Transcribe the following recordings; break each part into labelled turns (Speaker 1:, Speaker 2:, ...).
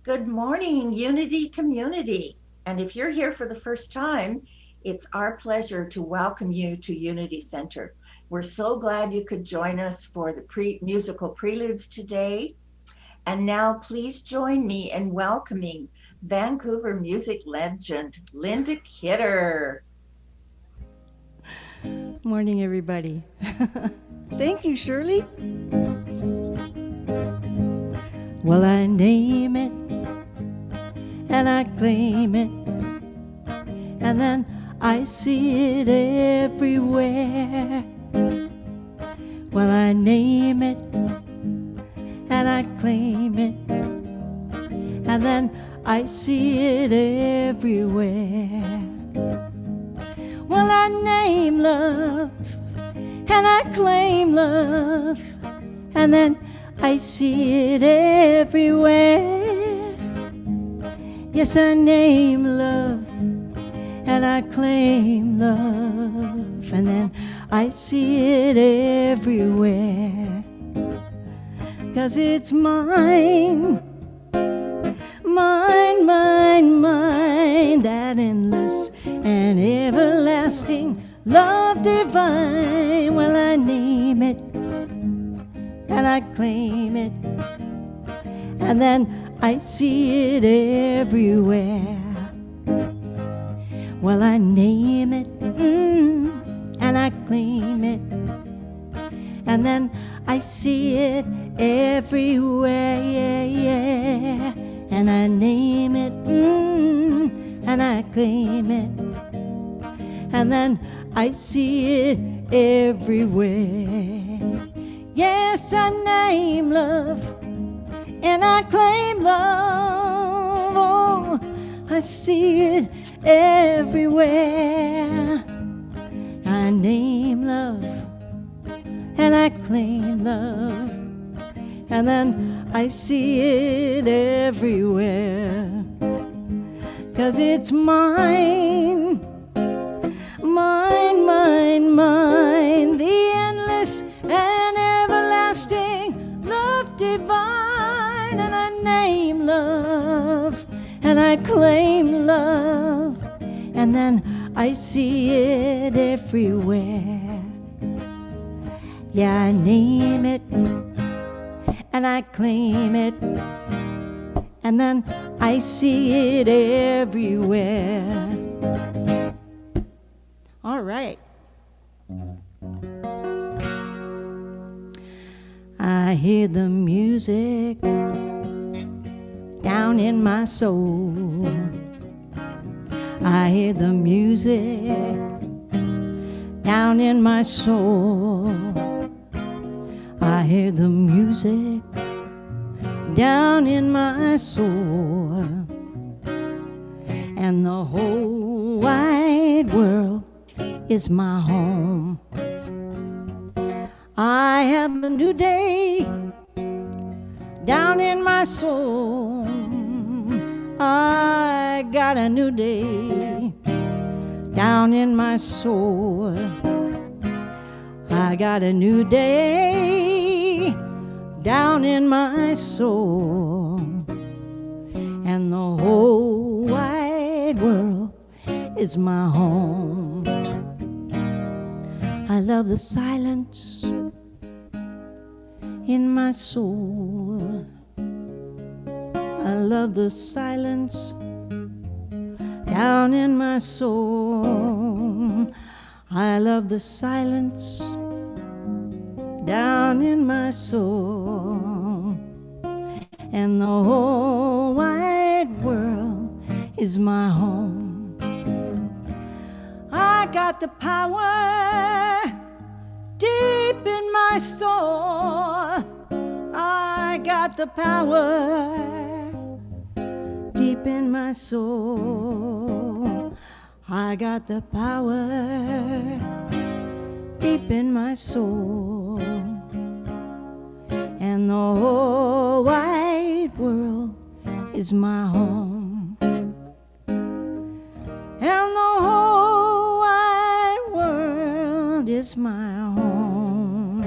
Speaker 1: Good morning, Unity Community. And if you're here for the first time, it's our pleasure to welcome you to Unity Center. We're so glad you could join us for the musical preludes today. And now please join me in welcoming Vancouver music legend, Linda Kidder.
Speaker 2: Morning, everybody. Thank you, Shirley. Well, I name it and I claim it, and then I see it everywhere. Well, I name it and I claim it, and then I see it everywhere. Well, I name love and I claim love, and then I see it everywhere. Yes, I name love and I claim love, and then I see it everywhere. 'Cause it's mine, mine, mine, mine, that endless and everlasting love divine. Well, I name it and I claim it, and then I see it everywhere. Well, I name it and I claim it, and then I see it everywhere, yeah, yeah. And I name it and I claim it, and then I see it everywhere. Yes, I name love and I claim love. Oh, I see it everywhere. I name love and I claim love, and then I see it everywhere. 'Cause it's mine, mine, mine, mine, the endless and everlasting love divine. And I name love and I claim love, and then I see it everywhere. Yeah, I name it and I claim it, and then I see it everywhere. All right. I hear the music down in my soul. I hear the music down in my soul. I hear the music down in my soul, and the whole wide world is my home. I have a new day down in my soul. I got a new day down in my soul. I got a new day down in my soul, and the whole wide world is my home. I love the silence in my soul. I love the silence down in my soul. I love the silence down in my soul, and the whole wide world is my home. I got the power deep in my soul. I got the power deep in my soul. I got the power deep in my soul, and the whole wide world is my home. And the whole wide world is my home.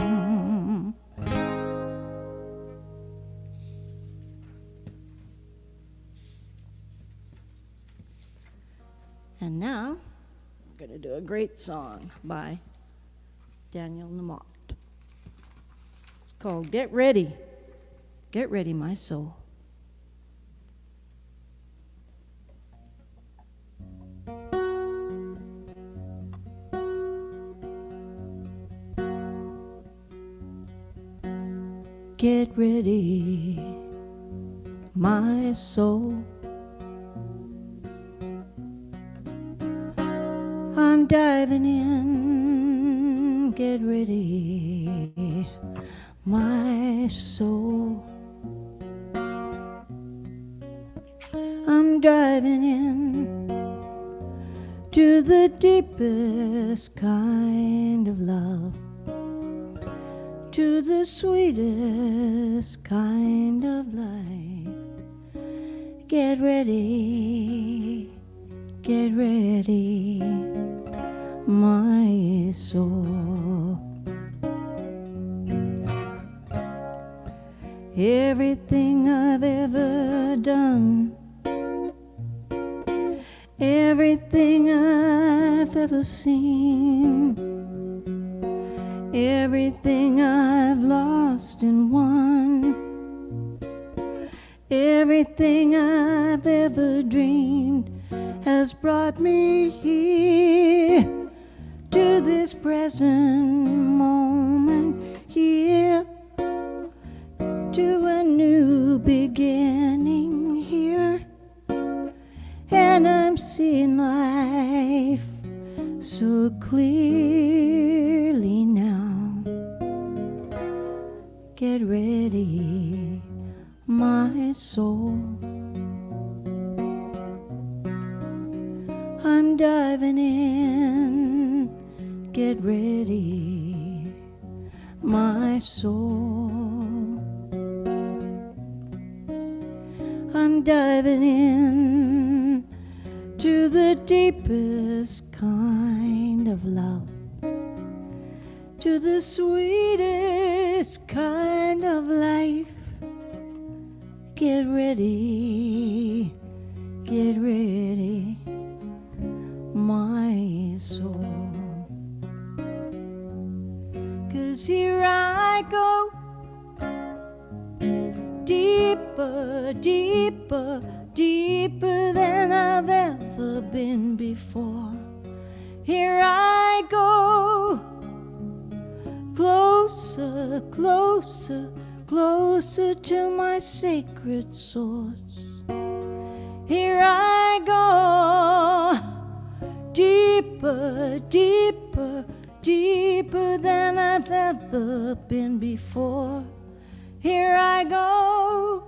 Speaker 2: And now, I'm going to do a great song by Daniel Lamont. It's called Get Ready. Get ready, my soul. Get ready, my soul. I'm diving in. Get ready, my soul. I'm diving in to the deepest kind of love, to the sweetest kind of life. Get ready, my soul. Everything I've ever done, everything I've ever seen, everything I've lost and won, everything I've ever dreamed has brought me here to this present moment, here to a new beginning here. And I'm seeing life so clearly now. Get ready, my soul. I'm diving in. Get ready, my soul. I'm diving in to the deepest kind of love, to the sweetest kind of life. Get ready, my soul. 'Cause here I go, deeper, deeper, deeper than I've ever been before. Here I go, closer, closer, closer to my sacred source. Here I go, deeper, deeper, deeper than I've ever been before. Here I go,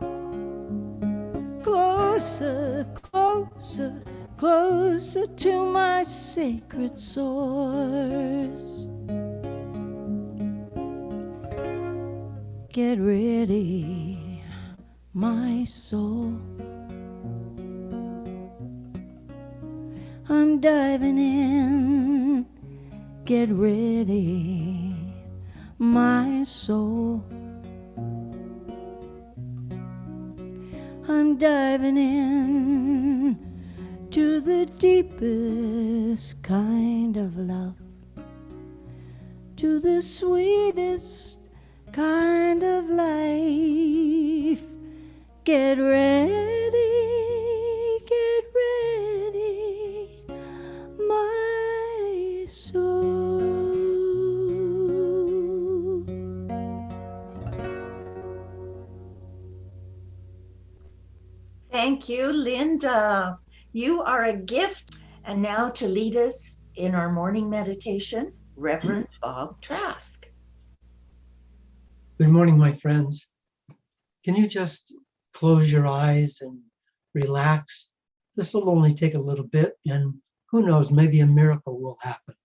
Speaker 2: closer, closer, closer to my sacred source. Get ready, my soul. I'm diving in. Get ready, my soul. I'm diving in to the deepest kind of love, to the sweetest kind of life. Get ready, my soul.
Speaker 1: Thank you, Linda. You are a gift. And now to lead us in our morning meditation, Reverend Bob Trask.
Speaker 3: Good morning, my friends. Can you just close your eyes and relax? This will only take a little bit, and who knows, maybe a miracle will happen.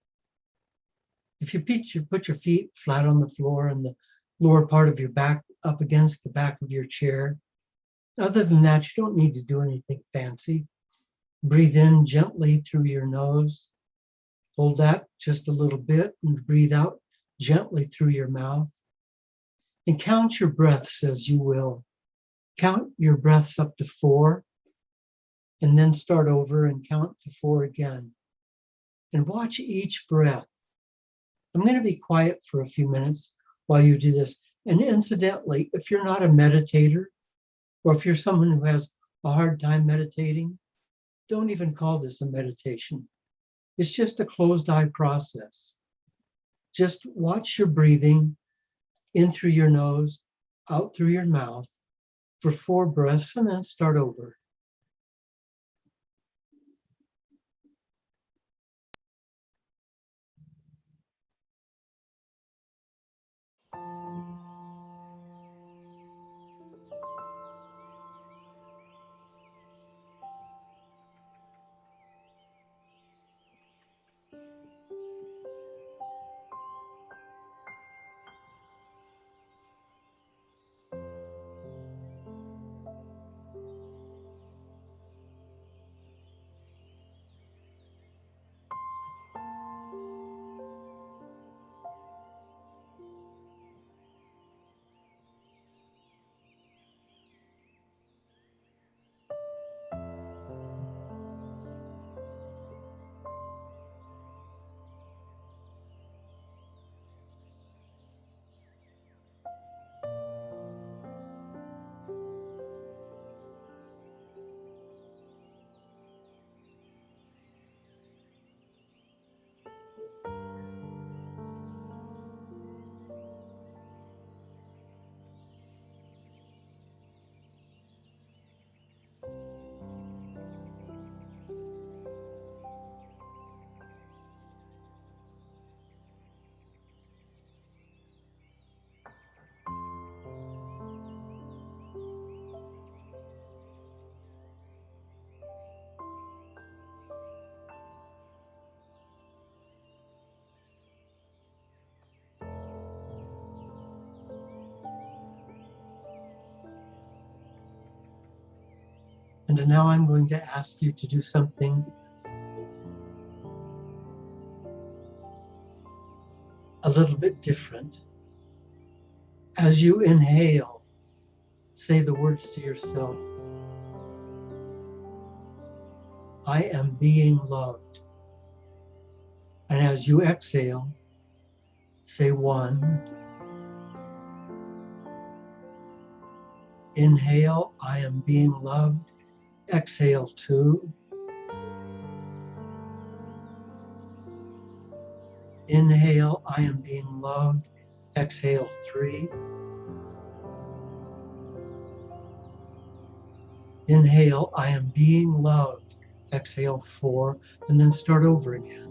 Speaker 3: If you put your feet flat on the floor and the lower part of your back up against the back of your chair. Other than that, you don't need to do anything fancy. Breathe in gently through your nose. Hold that just a little bit and breathe out gently through your mouth. And count your breaths as you will. Count your breaths up to 4. and then start over and count to 4 again. And watch each breath. I'm going to be quiet for a few minutes while you do this. And incidentally, if you're not a meditator, or if you're someone who has a hard time meditating, don't even call this a meditation. It's just a closed eye process. Just watch your breathing in through your nose, out through your mouth for 4 breaths, and then start over. And now I'm going to ask you to do something a little bit different. As you inhale, say the words to yourself, I am being loved. And as you exhale, say 1. Inhale, I am being loved. Exhale 2. Inhale, I am being loved. Exhale 3. Inhale, I am being loved. Exhale 4, and then start over again.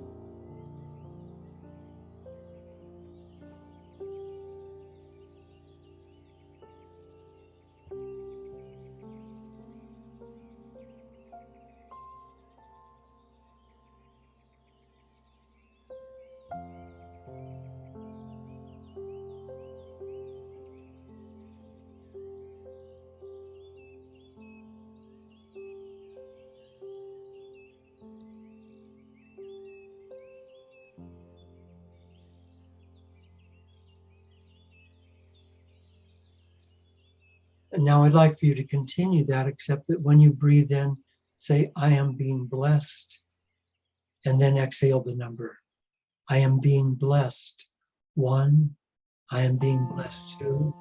Speaker 3: And now I'd like for you to continue that, except that when you breathe in, say, I am being blessed, and then exhale the number. I am being blessed. 1, I am being blessed 2.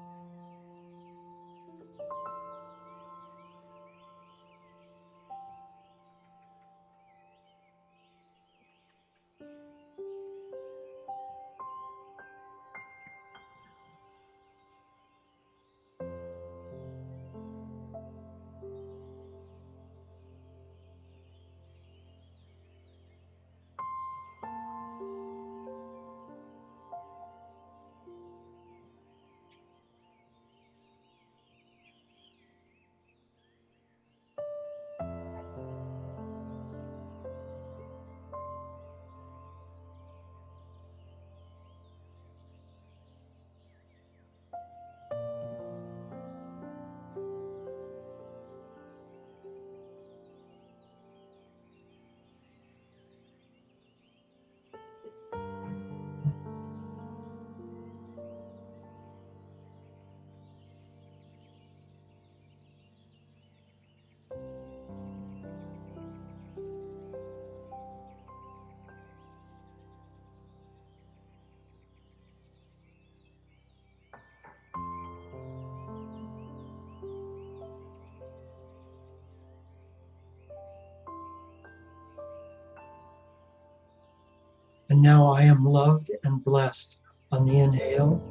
Speaker 3: And now I am loved and blessed on the inhale.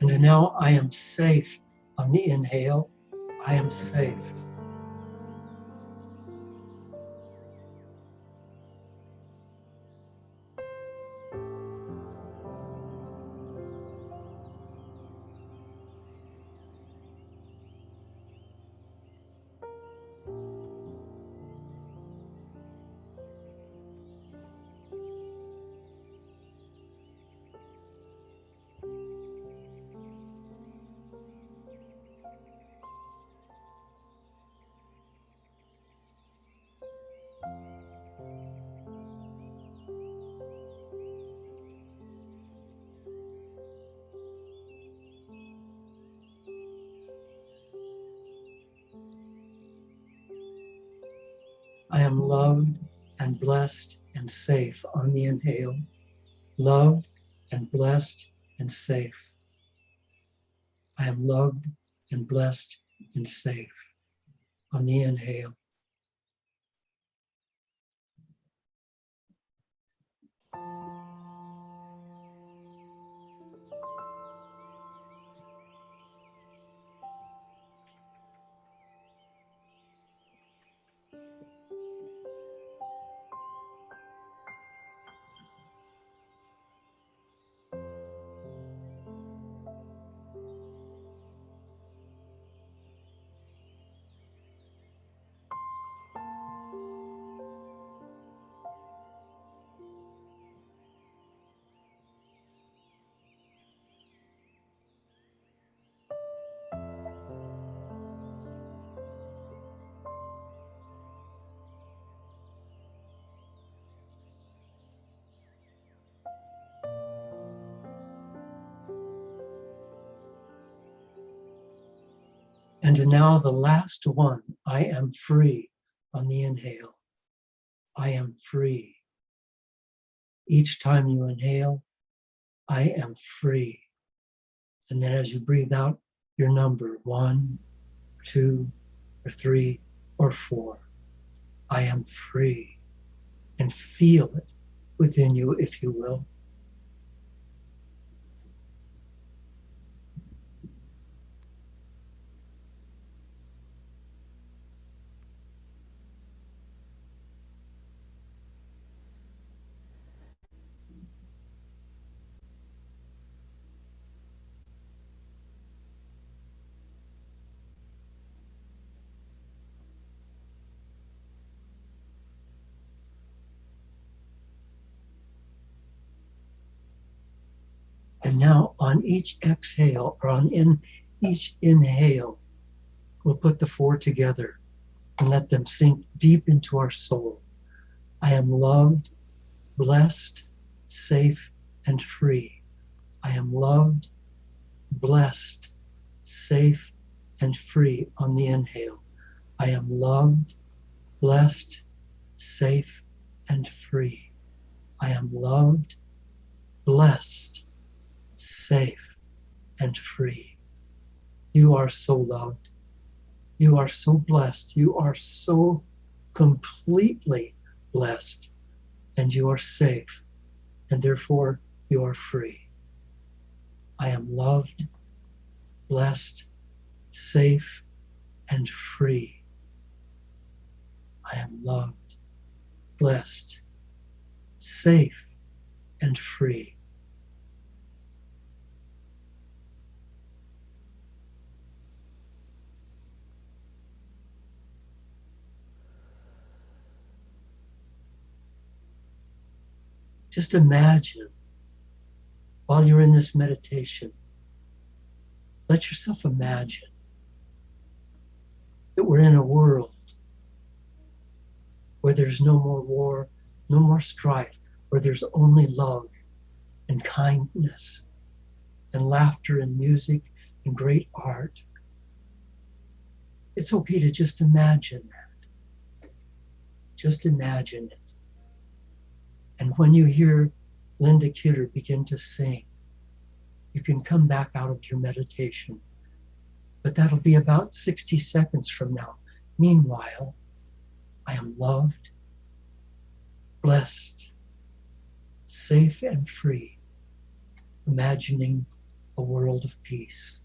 Speaker 3: And now I am safe on the inhale. I am safe. I am loved and blessed and safe on the inhale. Loved and blessed and safe. I am loved and blessed and safe on the inhale. And now the last one, I am free on the inhale. I am free. Each time you inhale, I am free. And then as you breathe out, your number 1, 2, or 3, or 4. I am free. And feel it within you, if you will. And now on each exhale, or each inhale, we'll put the 4 together and let them sink deep into our soul. I am loved, blessed, safe, and free. I am loved, blessed, safe, and free on the inhale. I am loved, blessed, safe, and free. I am loved, blessed, safe, and free. You are so loved. You are so blessed. You are so completely blessed. And you are safe. And therefore, you are free. I am loved, blessed, safe, and free. I am loved, blessed, safe, and free. Just imagine, while you're in this meditation, let yourself imagine that we're in a world where there's no more war, no more strife, where there's only love and kindness and laughter and music and great art. It's okay to just imagine that. Just imagine it. And when you hear Linda Kidder begin to sing, you can come back out of your meditation. But that'll be about 60 seconds from now. Meanwhile, I am loved, blessed, safe and free, imagining a world of peace.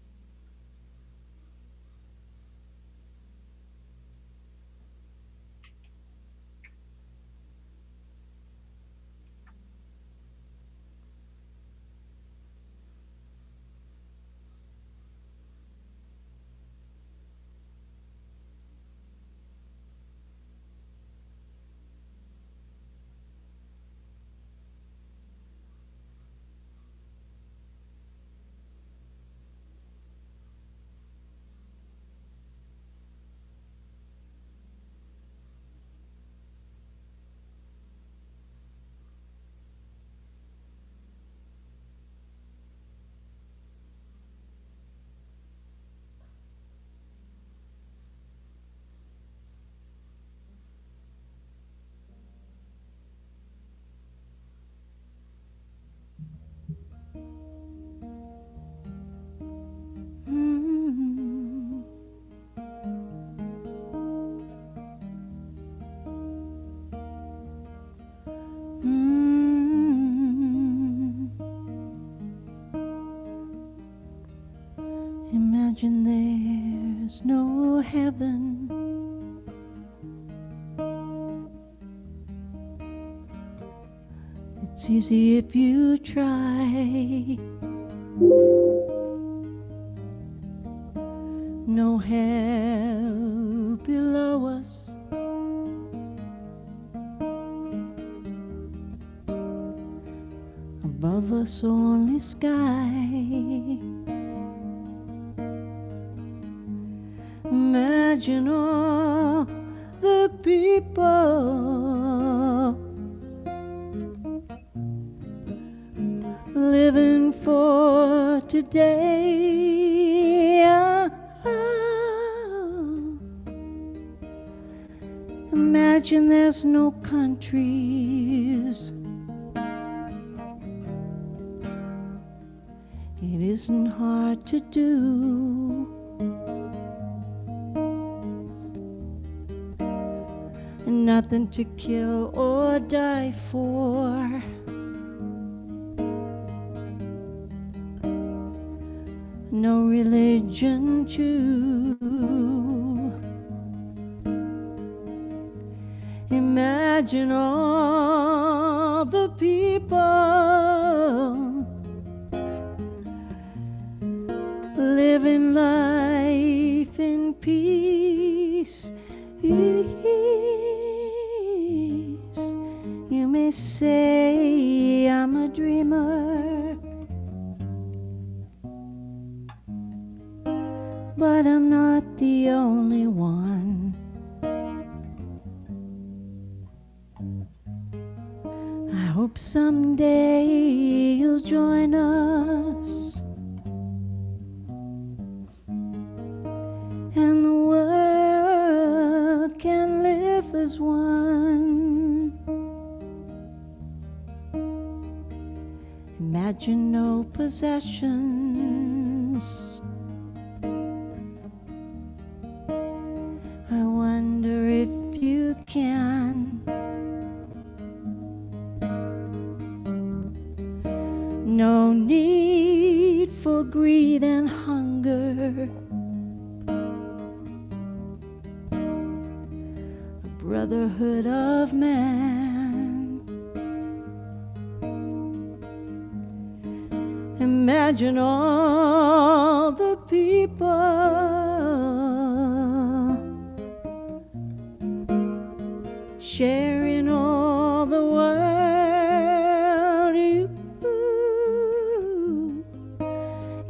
Speaker 2: Imagine there's no heaven. It's easy if you try. No hell below us. Above us only sky. Imagine all the people living for today. Imagine there's no countries. It isn't hard to do. Nothing to kill or die for. No religion too. Imagine all the people living life in peace. You may say I'm a dreamer, but I'm not the only one. I hope someday you'll join us, and the world can live as one. Imagine no possessions. I wonder if you can. No need for greed and hunger. A brotherhood of man. Imagine all the people sharing all the world.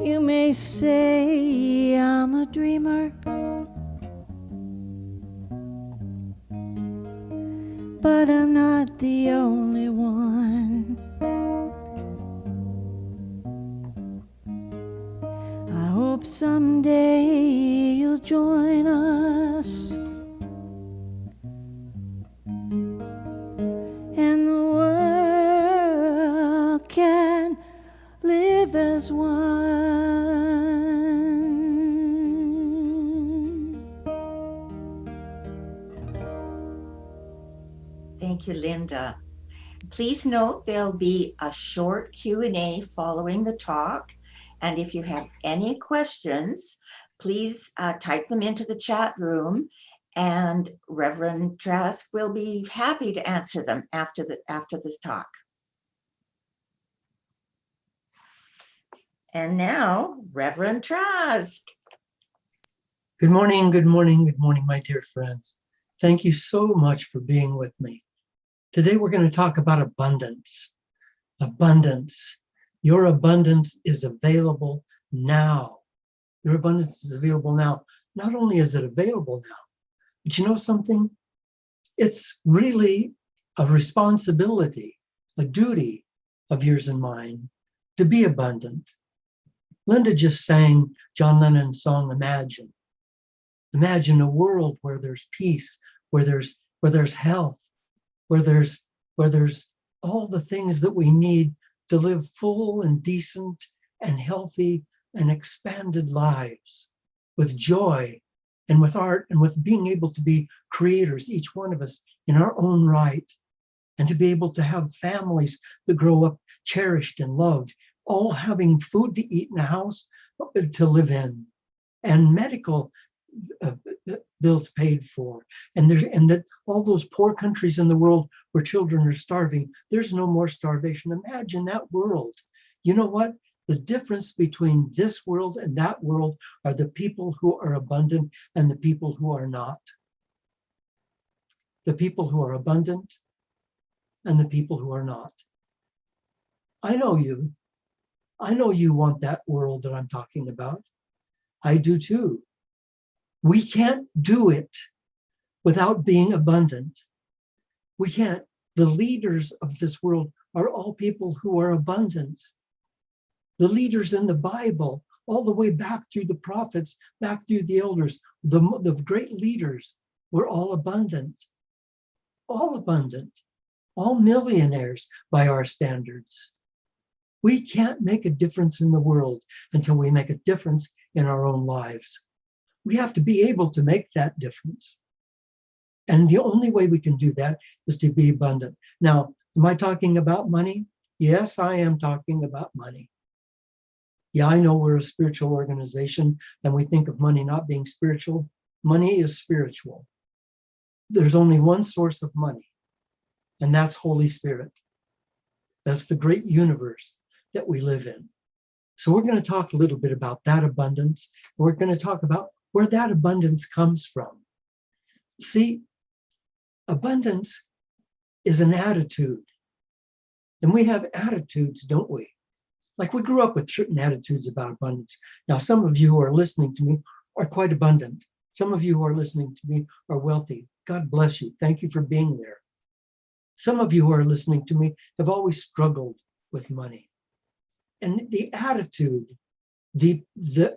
Speaker 2: You may say I'm a dreamer, not the only one. I hope someday you'll join us, and the world can live as one.
Speaker 1: Thank you, Linda. Please note there'll be a short Q&A following the talk. And if you have any questions, please type them into the chat room, and Reverend Trask will be happy to answer them after this talk. And now, Reverend Trask.
Speaker 3: Good morning, my dear friends. Thank you so much for being with me. Today we're going to talk about abundance. Abundance. Your abundance is available now. Your abundance is available now. Not only is it available now, but you know something? It's really a responsibility, a duty of yours and mine to be abundant. Linda just sang John Lennon's song, Imagine. Imagine a world where there's peace, where there's health, where there's all the things that we need to live full and decent and healthy and expanded lives with joy and with art and with being able to be creators, each one of us in our own right, and to be able to have families that grow up cherished and loved, all having food to eat in a house to live in, and medical bills paid for, and that all those poor countries in the world where children are starving, there's no more starvation. Imagine that world. You know what? The difference between this world and that world are the people who are abundant and the people who are not. The people who are abundant and the people who are not. I know you. I know you want that world that I'm talking about. I do too. We can't do it without being abundant. We can't. The leaders of this world are all people who are abundant. The leaders in the Bible, all the way back through the prophets, back through the elders, the great leaders were all abundant. All abundant. All millionaires by our standards. We can't make a difference in the world until we make a difference in our own lives. We have to be able to make that difference. And the only way we can do that is to be abundant. Now, am I talking about money? Yes, I am talking about money. Yeah, I know we're a spiritual organization and we think of money not being spiritual. Money is spiritual. There's only one source of money, and that's Holy Spirit. That's the great universe that we live in. So we're going to talk a little bit about that abundance. We're going to talk about where that abundance comes from. See, abundance is an attitude. And we have attitudes, don't we? Like we grew up with certain attitudes about abundance. Now, some of you who are listening to me are quite abundant. Some of you who are listening to me are wealthy. God bless you. Thank you for being there. Some of you who are listening to me have always struggled with money. And the attitude, the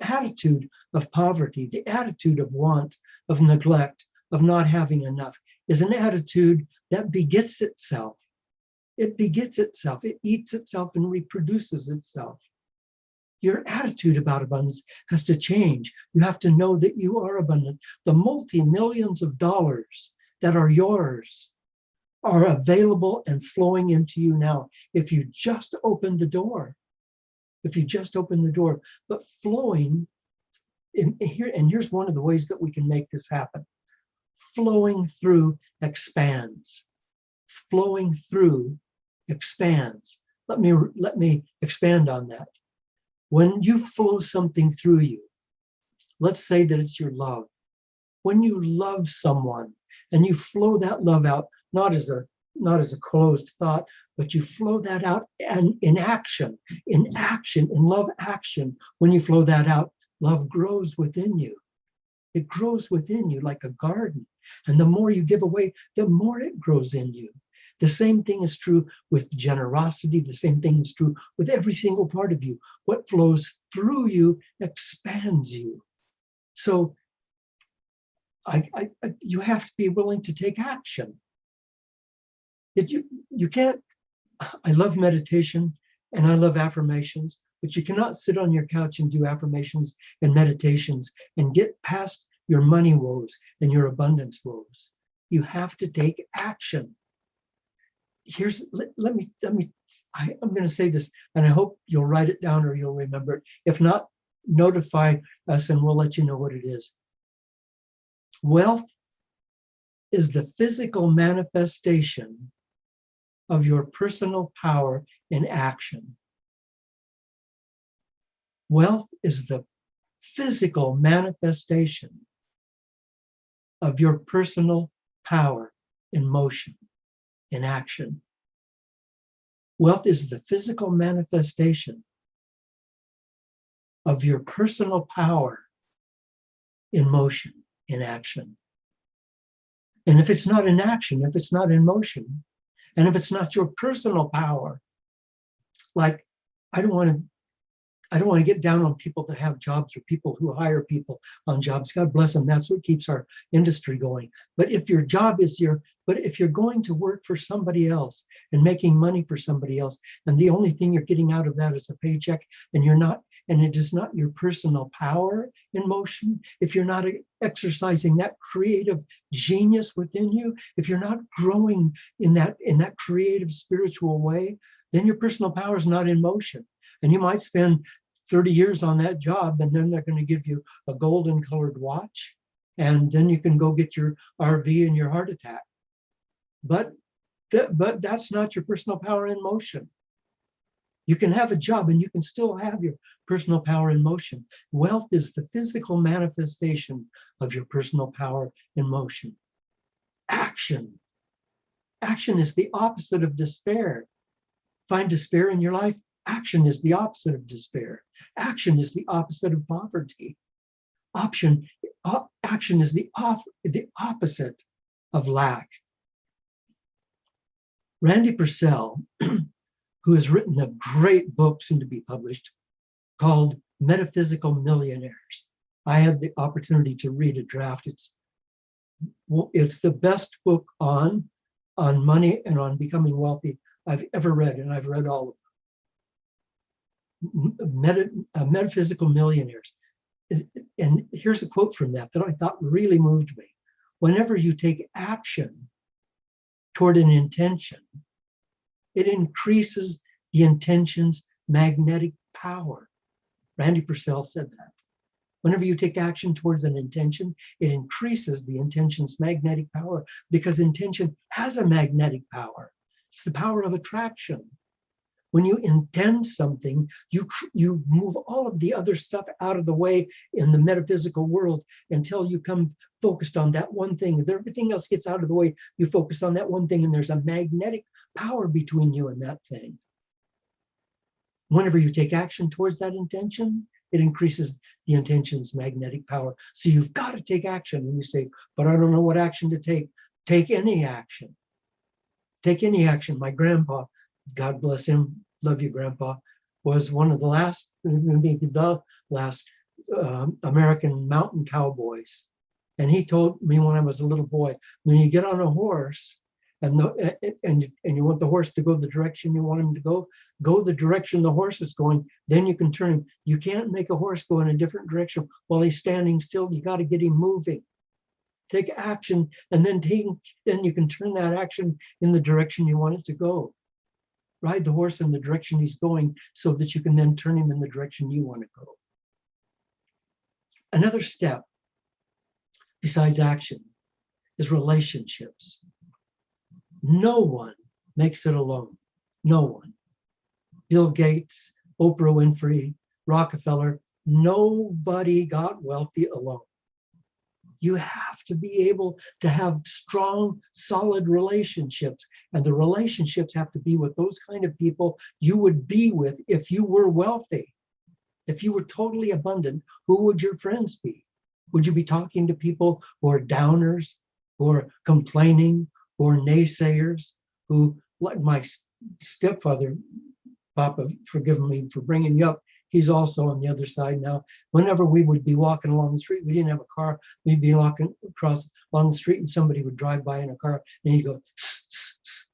Speaker 3: attitude of poverty, the attitude of want, of neglect, of not having enough is an attitude that begets itself. It begets itself, it eats itself and reproduces itself. Your attitude about abundance has to change. You have to know that you are abundant. The multi-millions of dollars that are yours are available and flowing into you now. If you just open the door, but flowing in here, and here's one of the ways that we can make this happen. Flowing through expands. Flowing through expands. Let me expand on that. When you flow something through you, let's say that it's your love. When you love someone and you flow that love out, not as a closed thought, but you flow that out and in action, in love action. When you flow that out, love grows within you. It grows within you like a garden. And the more you give away, the more it grows in you. The same thing is true with generosity. The same thing is true with every single part of you. What flows through you expands you. So you have to be willing to take action. You can't, I love meditation and I love affirmations, but you cannot sit on your couch and do affirmations and meditations and get past your money woes and your abundance woes. You have to take action. I'm going to say this, and I hope you'll write it down or you'll remember it. If not, notify us and we'll let you know what it is. Wealth is the physical manifestation of your personal power in action. Wealth is the physical manifestation of your personal power in motion, in action. Wealth is the physical manifestation of your personal power in motion, in action. And if it's not in action, if it's not in motion, and if it's not your personal power, like I don't want to get down on people that have jobs or people who hire people on jobs. God bless them. That's what keeps our industry going. But if your job is if you're going to work for somebody else and making money for somebody else, and the only thing you're getting out of that is a paycheck, and it is not your personal power in motion, if you're not exercising that creative genius within you, if you're not growing in that creative spiritual way, then your personal power is not in motion. And you might spend 30 years on that job, and then they're going to give you a golden colored watch, and then you can go get your RV and your heart attack. But that's not your personal power in motion. You can have a job and you can still have your personal power in motion. Wealth is the physical manifestation of your personal power in motion. Action. Action is the opposite of despair. Find despair in your life. Action is the opposite of despair. Action is the opposite of poverty. Action is the opposite of lack. Randy Purcell, who has written a great book soon to be published called Metaphysical Millionaires. I had the opportunity to read a draft. It's the best book on money and on becoming wealthy I've ever read, and I've read all of them. Metaphysical Millionaires. And here's a quote from that I thought really moved me. Whenever you take action toward an intention, it increases the intention's magnetic power. Randy Purcell said that. Whenever you take action towards an intention, it increases the intention's magnetic power, because intention has a magnetic power. It's the power of attraction. When you intend something, you move all of the other stuff out of the way in the metaphysical world until you come focused on that one thing. If everything else gets out of the way, you focus on that one thing, and there's a magnetic power between you and that thing. Whenever you take action towards that intention, it increases the intention's magnetic power. So you've got to take action. And you say, but I don't know what action to take. Take any action. Take any action. My grandpa, God bless him, love you, Grandpa, was one of the last, maybe the last American mountain cowboys. And he told me when I was a little boy, when you get on a horse and you want the horse to go the direction you want him to go the direction the horse is going, then you can turn him. You can't make a horse go in a different direction while he's standing still. You got to get him moving. Take action, and then you can turn that action in the direction you want it to go. Ride the horse in the direction he's going so that you can then turn him in the direction you want to go. Another step besides action is relationships. No one makes it alone. No one. Bill Gates, Oprah Winfrey, Rockefeller, nobody got wealthy alone. You have to be able to have strong, solid relationships. And the relationships have to be with those kind of people you would be with if you were wealthy. If you were totally abundant, who would your friends be? Would you be talking to people who are downers, who are complaining, who are naysayers, who, like my stepfather, Papa, forgive me for bringing you up, he's also on the other side now. Whenever we would be walking along the street, we didn't have a car, we'd be walking across along the street and somebody would drive by in a car and he'd go, "Tss, tss, tss."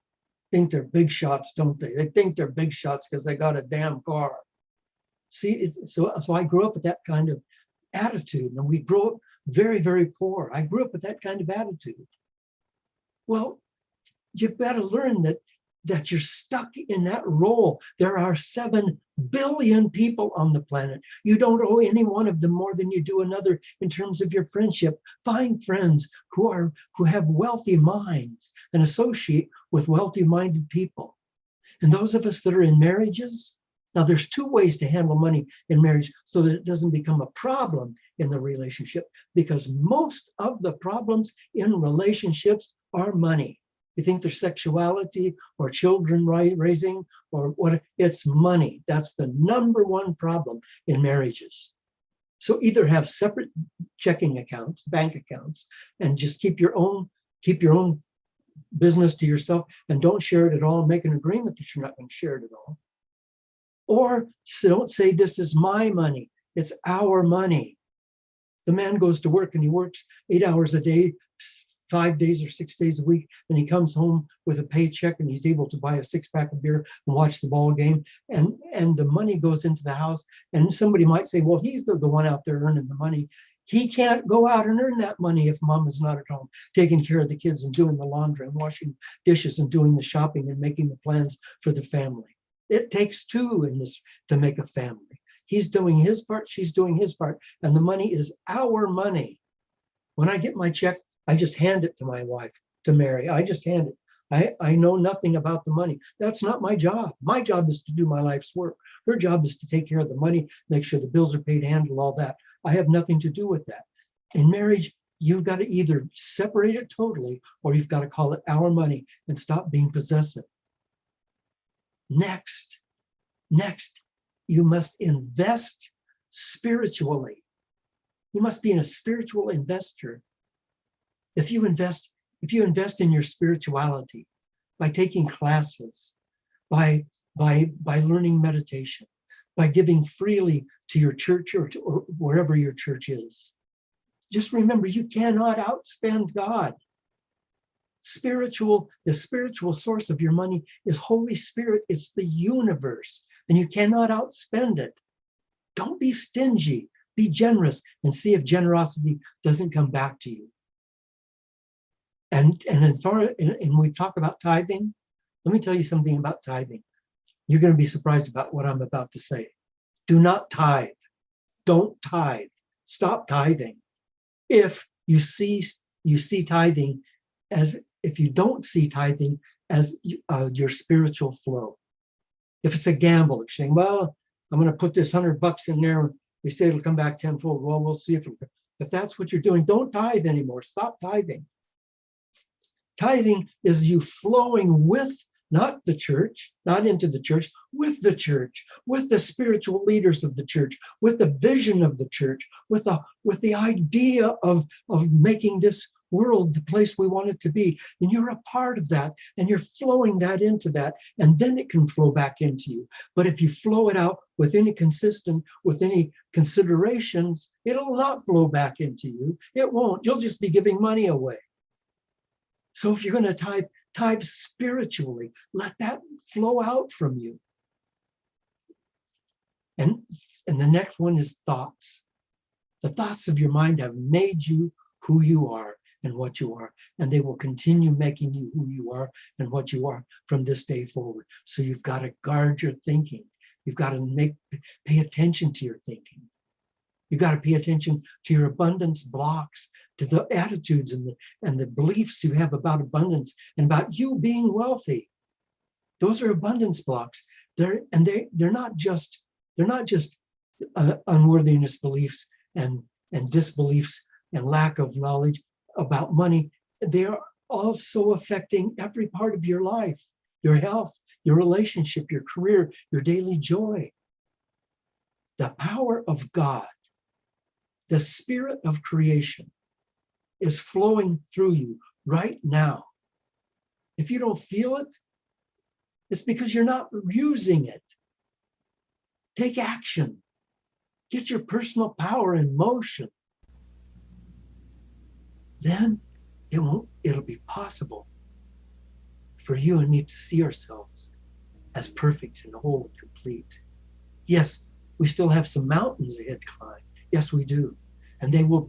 Speaker 3: Think they're big shots, don't they? They think they're big shots because they got a damn car. See, so I grew up with that kind of attitude, and we grew up very, very poor. I grew up with that kind of attitude. Well, you've got to learn that you're stuck in that role. There are 7 billion people on the planet. You don't owe any one of them more than you do another in terms of your friendship. Find friends who have wealthy minds and associate with wealthy-minded people. And those of us that are in marriages, now there's 2 ways to handle money in marriage so that it doesn't become a problem in the relationship, because most of the problems in relationships are money. You think there's sexuality or children raising or what? It's money. That's the number 1 problem in marriages. So either have separate checking accounts, bank accounts, and just keep your own business to yourself and don't share it at all. Make an agreement that you're not going to share it at all. Or don't say this is my money. It's our money. The man goes to work and he works 8 hours a day, 5 days or 6 days a week, and he comes home with a paycheck and he's able to buy a 6-pack of beer and watch the ball game, and the money goes into the house. And somebody might say, well, he's the one out there earning the money. He can't go out and earn that money if mom is not at home taking care of the kids and doing the laundry and washing dishes and doing the shopping and making the plans for the family. It takes 2 in this to make a family. He's doing his part, she's doing his part, and the money is our money. When I get my check, I just hand it to my wife, to Mary. I just hand it. I know nothing about the money. That's not my job. My job is to do my life's work. Her job is to take care of the money, make sure the bills are paid, handle all that. I have nothing to do with that. In marriage, you've got to either separate it totally or you've got to call it our money and stop being possessive. Next, you must invest spiritually. You must be a spiritual investor. If you invest in your spirituality by taking classes, by learning meditation, by giving freely to your church or wherever your church is, just remember you cannot outspend God. The spiritual source of your money is Holy Spirit. It's the universe, and you cannot outspend it. Don't be stingy. Be generous and see if generosity doesn't come back to you. And we talk about tithing. Let me tell you something about tithing. You're going to be surprised about what I'm about to say. Do not tithe. Don't tithe. Stop tithing. If you see tithing as, if you don't see tithing as your spiritual flow. If it's a gamble, if you're saying, well, I'm going to put this $100 in there, they say it'll come back tenfold. Well, we'll see if that's what you're doing. Don't tithe anymore. Stop tithing. Tithing is you flowing with, not the church, not into the church, with the spiritual leaders of the church, with the vision of the church, with the idea of making this world the place we want it to be. And you're a part of that, and you're flowing that into that, and then it can flow back into you. But if you flow it out with any considerations, it'll not flow back into you. It won't. You'll just be giving money away. So if you're going to tithe spiritually, let that flow out from you. And the next one is thoughts. The thoughts of your mind have made you who you are and what you are, and they will continue making you who you are and what you are from this day forward. So you've got to guard your thinking. You've got to pay attention to your thinking. You've got to pay attention to your abundance blocks, to the attitudes and the beliefs you have about abundance and about you being wealthy. Those are abundance blocks. They're not just unworthiness beliefs and disbeliefs and lack of knowledge about money. They are also affecting every part of your life, your health, your relationship, your career, your daily joy. The power of God, the spirit of creation, is flowing through you right now. If you don't feel it, It's because you're not using it. Take action. Get your personal power in motion. Then it'll be possible for you and me to see ourselves as perfect and whole and complete. Yes, we still have some mountains ahead to climb. Yes, we do. And they will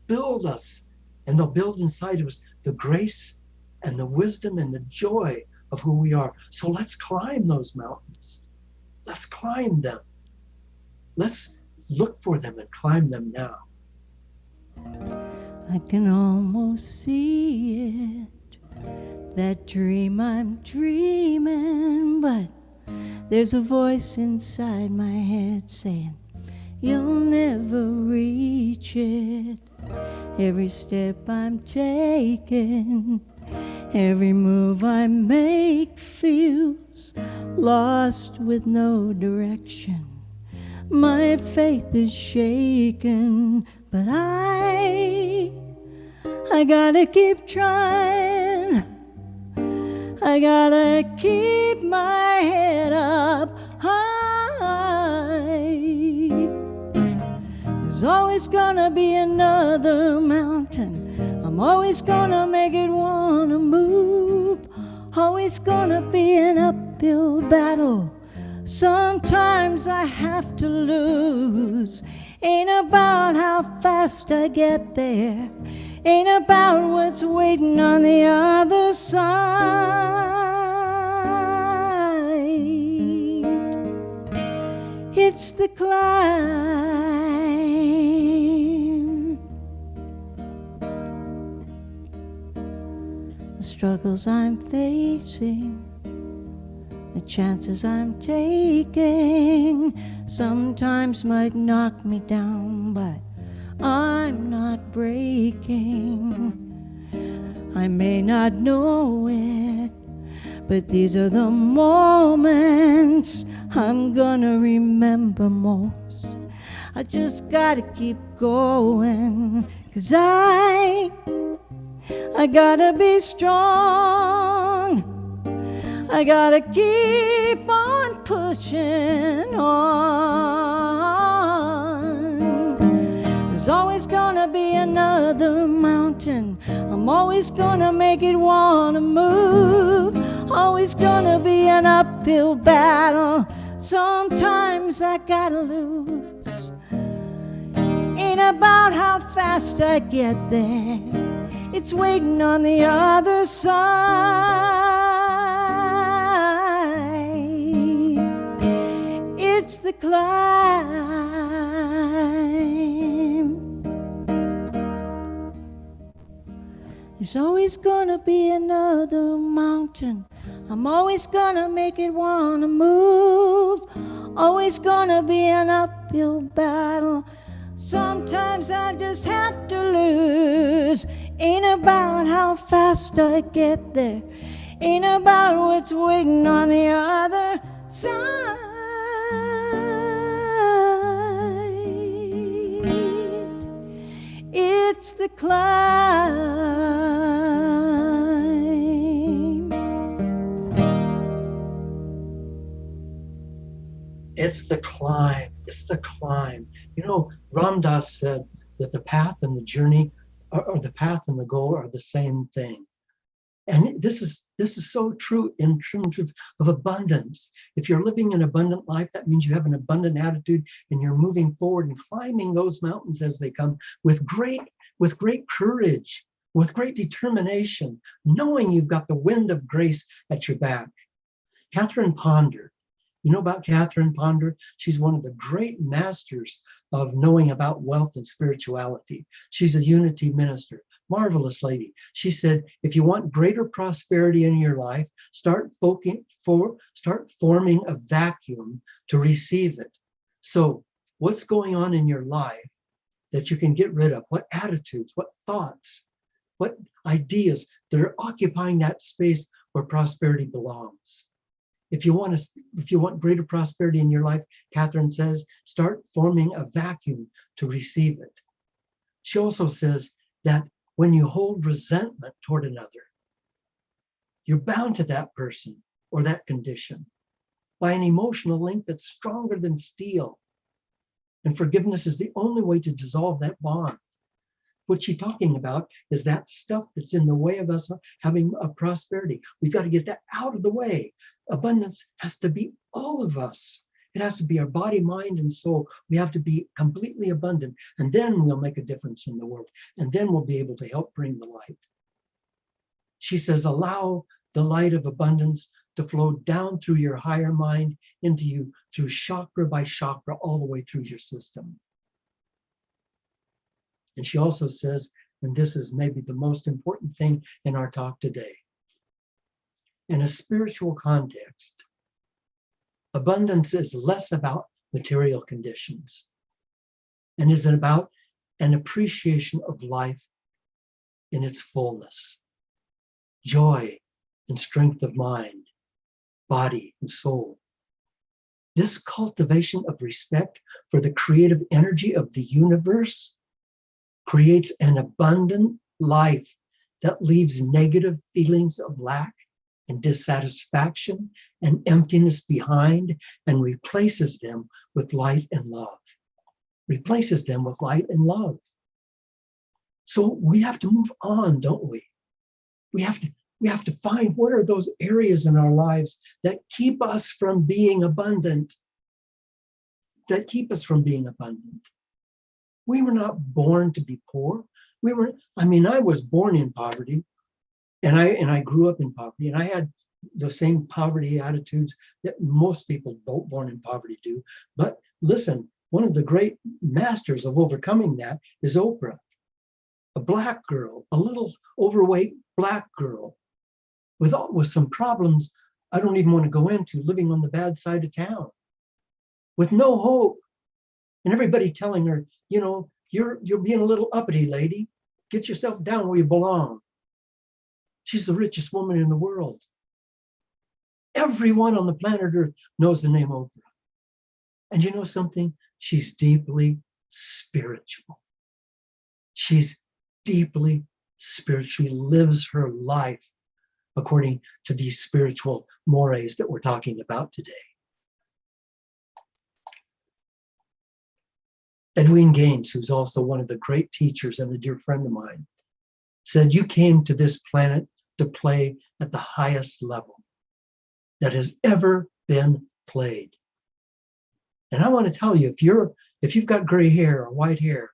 Speaker 3: build us, and they'll build inside of us the grace and the wisdom and the joy of who we are. So let's climb those mountains. Let's climb them. Let's look for them and climb them now.
Speaker 2: I can almost see it, that dream I'm dreaming, but there's a voice inside my head saying, you'll never reach it. Every step I'm taking, every move I make feels lost with no direction. My faith is shaken, but I gotta keep trying. I gotta keep my head up high. There's always gonna be another mountain. I'm always gonna make it wanna move. Always gonna be an uphill battle. Sometimes I have to lose. Ain't about how fast I get there. Ain't about what's waiting on the other side. It's the climb. The struggles I'm facing, the chances I'm taking sometimes might knock me down, but I'm not breaking. I may not know it, but these are the moments I'm gonna remember most. I just gotta keep going, 'cause I gotta be strong. I gotta keep on pushing on. There's always gonna be another mountain. I'm always gonna make it wanna move. Always gonna be an uphill battle. Sometimes I gotta lose. Ain't about how fast I get there. It's waiting on the other side. It's the climb. There's always gonna be another mountain. I'm always gonna make it wanna move. Always gonna be an uphill battle. Sometimes I just have to lose. Ain't about how fast I get there. Ain't about what's waiting on the other side. It's the climb.
Speaker 3: It's the climb. It's the climb. You know, Ram Dass said that the path and the journey, or the path and the goal, are the same thing. And this is so true in terms of abundance. If you're living an abundant life, that means you have an abundant attitude, and you're moving forward and climbing those mountains as they come with great courage, with great determination, knowing you've got the wind of grace at your back. Catherine Ponder. You know about Catherine Ponder? She's one of the great masters of knowing about wealth and spirituality. She's a unity minister, marvelous lady. She said, if you want greater prosperity in your life, start forming a vacuum to receive it. So what's going on in your life that you can get rid of? What attitudes, what thoughts, what ideas that are occupying that space where prosperity belongs? If you want greater prosperity in your life, Catherine says, start forming a vacuum to receive it. She also says that when you hold resentment toward another, you're bound to that person. or that condition by an emotional link that's stronger than steel. And forgiveness is the only way to dissolve that bond. What she's talking about is that stuff that's in the way of us having a prosperity. We've got to get that out of the way. Abundance has to be all of us. It has to be our body, mind, and soul. We have to be completely abundant, and then we'll make a difference in the world. And then we'll be able to help bring the light. She says, allow the light of abundance to flow down through your higher mind into you through chakra by chakra, all the way through your system. And she also says, and this is maybe the most important thing in our talk today, in a spiritual context, abundance is less about material conditions and is about an appreciation of life in its fullness, joy and strength of mind, body and soul. This cultivation of respect for the creative energy of the universe creates an abundant life that leaves negative feelings of lack and dissatisfaction and emptiness behind and replaces them with light and love. Replaces them with light and love. So we have to move on, don't we? We have to find what are those areas in our lives that keep us from being abundant. That keep us from being abundant. We were not born to be poor. I was born in poverty, and I grew up in poverty, and I had the same poverty attitudes that most people born in poverty do. But listen, one of the great masters of overcoming that is Oprah, a black girl, a little overweight black girl with some problems I don't even want to go into, living on the bad side of town with no hope. And everybody telling her, you're being a little uppity, lady. Get yourself down where you belong. She's the richest woman in the world. Everyone on the planet Earth knows the name Oprah. And you know something? She's deeply spiritual. She's deeply spiritual. She lives her life according to these spiritual mores that we're talking about today. Edwin Gaines, who's also one of the great teachers and a dear friend of mine, said, you came to this planet to play at the highest level that has ever been played. And I want to tell you, if you've got gray hair or white hair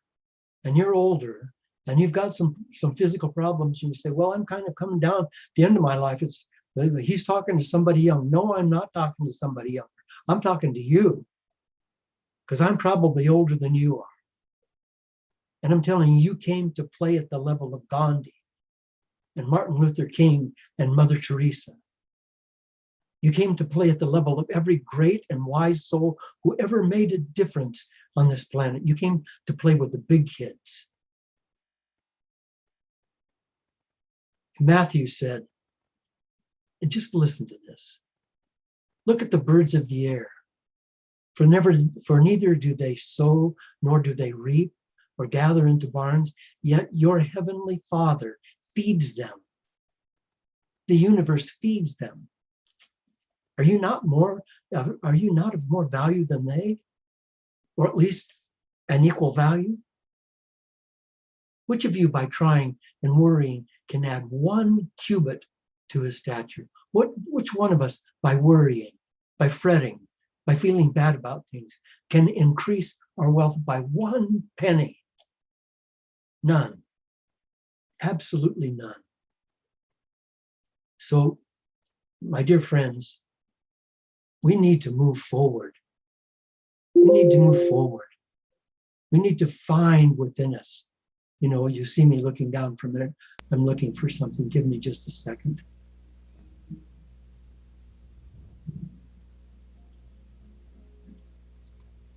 Speaker 3: and you're older and you've got some physical problems, and you say, well, I'm kind of coming down the end of my life. He's talking to somebody young. No, I'm not talking to somebody younger. I'm talking to you, because I'm probably older than you are. And I'm telling you, you came to play at the level of Gandhi and Martin Luther King and Mother Teresa. You came to play at the level of every great and wise soul who ever made a difference on this planet. You came to play with the big kids. Matthew said, and just listen to this, look at the birds of the air. For neither do they sow, nor do they reap, or gather into barns, yet your heavenly Father feeds them. The universe feeds them. Are you not of more value than they? Or at least an equal value? Which of you, by trying and worrying, can add 1 cubit to his stature? Which one of us, by worrying, by fretting, by feeling bad about things, can increase our wealth by 1 penny? None. Absolutely none. So, my dear friends, we need to move forward. We need to move forward. We need to find within us. You see me looking down for a minute. I'm looking for something. Give me just a second.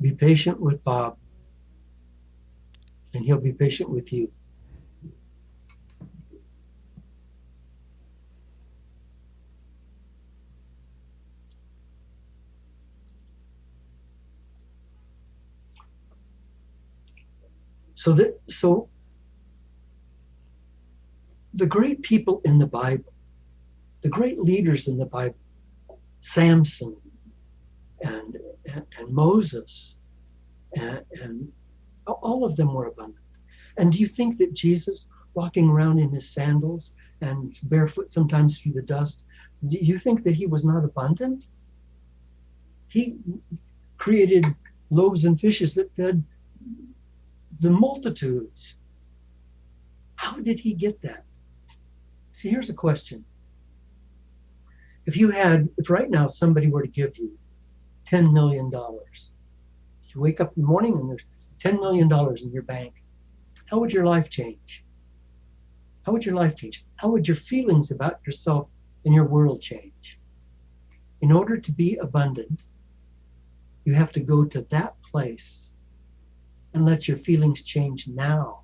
Speaker 3: Be patient with Bob, and he'll be patient with you. So the great people in the Bible, the great leaders in the Bible, Samson and Moses, and all of them were abundant. And do you think that Jesus, walking around in his sandals and barefoot sometimes through the dust, do you think that he was not abundant? He created loaves and fishes that fed the multitudes. How did he get that? See, here's a question. If right now somebody were to give you $10 million, you wake up in the morning and there's $10 million in your bank, how would your life change? How would your life change? How would your feelings about yourself and your world change? In order to be abundant, you have to go to that place and let your feelings change now.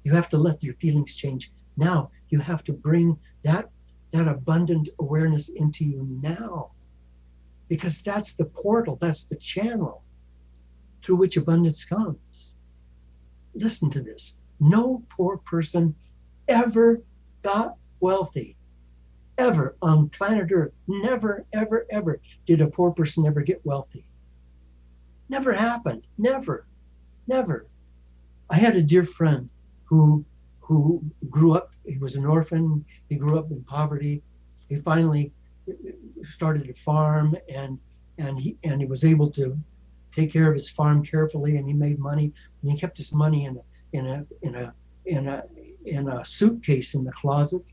Speaker 3: You have to let your feelings change now. You have to bring that abundant awareness into you now, because that's the portal, that's the channel through which abundance comes. Listen to this. No poor person ever got wealthy. Ever on planet Earth. Never, ever, ever did a poor person ever get wealthy. Never happened. Never. Never. I had a dear friend who grew up, he was an orphan, he grew up in poverty. He finally started a farm, and he was able to take care of his farm carefully, and he made money, and he kept his money in a suitcase in the closet.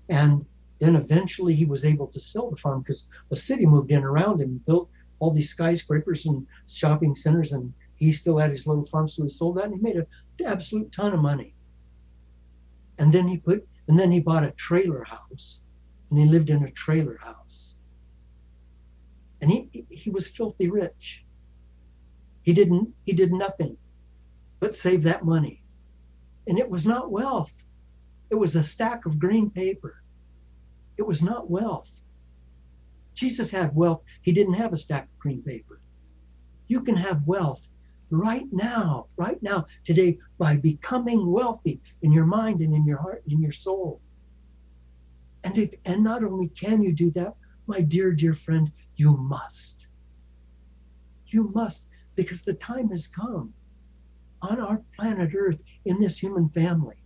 Speaker 3: And then eventually he was able to sell the farm because the city moved in around him, built all these skyscrapers and shopping centers, and he still had his little farm, so he sold that and he made an absolute ton of money. And then he bought a trailer house, and he lived in a trailer house. And he was filthy rich. He did nothing but save that money. And it was not wealth. It was a stack of green paper. It was not wealth. Jesus had wealth. He didn't have a stack of green paper. You can have wealth right now, today, by becoming wealthy in your mind and in your heart and in your soul. And not only can you do that, my dear, dear friend, you must. You must, because the time has come on our planet Earth, in this human family.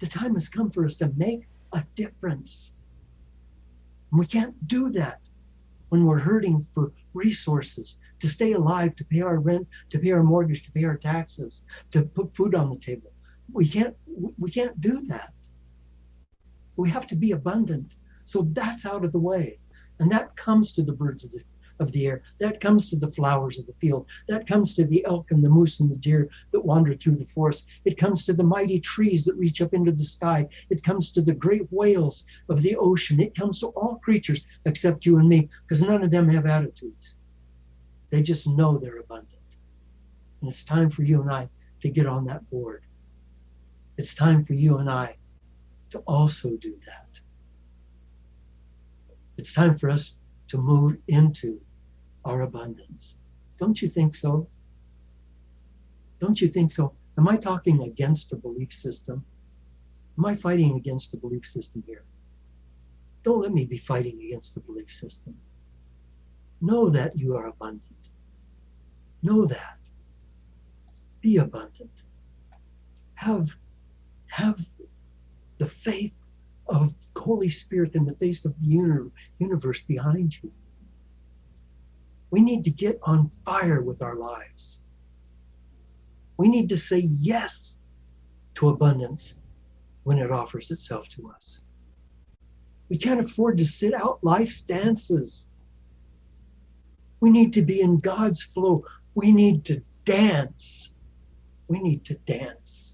Speaker 3: The time has come for us to make a difference. And we can't do that when we're hurting for resources, to stay alive, to pay our rent, to pay our mortgage, to pay our taxes, to put food on the table. We can't do that. We have to be abundant. So that's out of the way. And that comes to the birds of the air. That comes to the flowers of the field. That comes to the elk and the moose and the deer that wander through the forest. It comes to the mighty trees that reach up into the sky. It comes to the great whales of the ocean. It comes to all creatures except you and me, because none of them have attitudes. They just know they're abundant. And it's time for you and I to get on that board. It's time for you and I to also do that. It's time for us to move into our abundance. Don't you think so? Don't you think so? Am I talking against a belief system? Am I fighting against the belief system here? Don't let me be fighting against the belief system. Know that you are abundant. Know that. Be abundant. Have the faith of Holy Spirit in the face of the universe behind you. We need to get on fire with our lives. We need to say yes to abundance when it offers itself to us. We can't afford to sit out life's dances. We need to be in God's flow. We need to dance. We need to dance.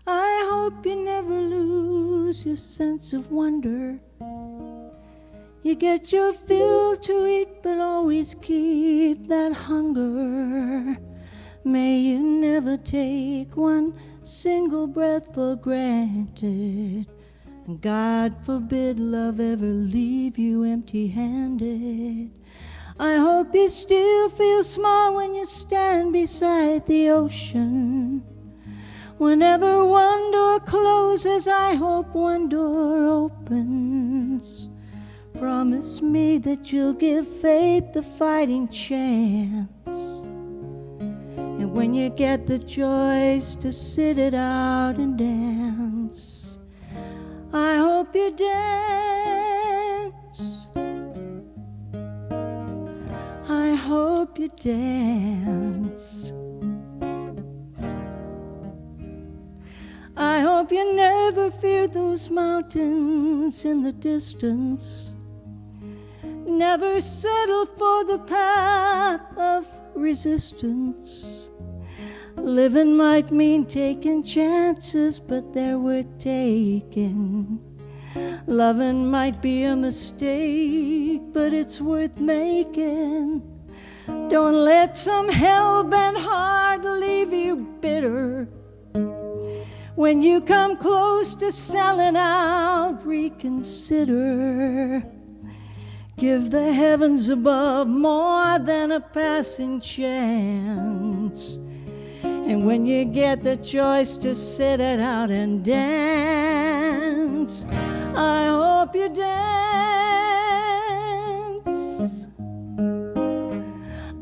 Speaker 2: I hope you never lose your sense of wonder. You get your fill to eat, but always keep that hunger. May you never take one single breath for granted. And God forbid love ever leave you empty-handed. I hope you still feel small when you stand beside the ocean. Whenever one door closes, I hope one door opens. Promise me that you'll give faith the fighting chance. And when you get the choice to sit it out and dance, I hope you dance. I hope you dance. I hope you never fear those mountains in the distance. Never settle for the path of resistance. Living might mean taking chances, but they're worth taking. Loving might be a mistake, but it's worth making. Don't let some hell-bent heart leave you bitter. When you come close to selling out, reconsider. Give the heavens above more than a passing chance. And when you get the choice to sit it out and dance, I hope you dance.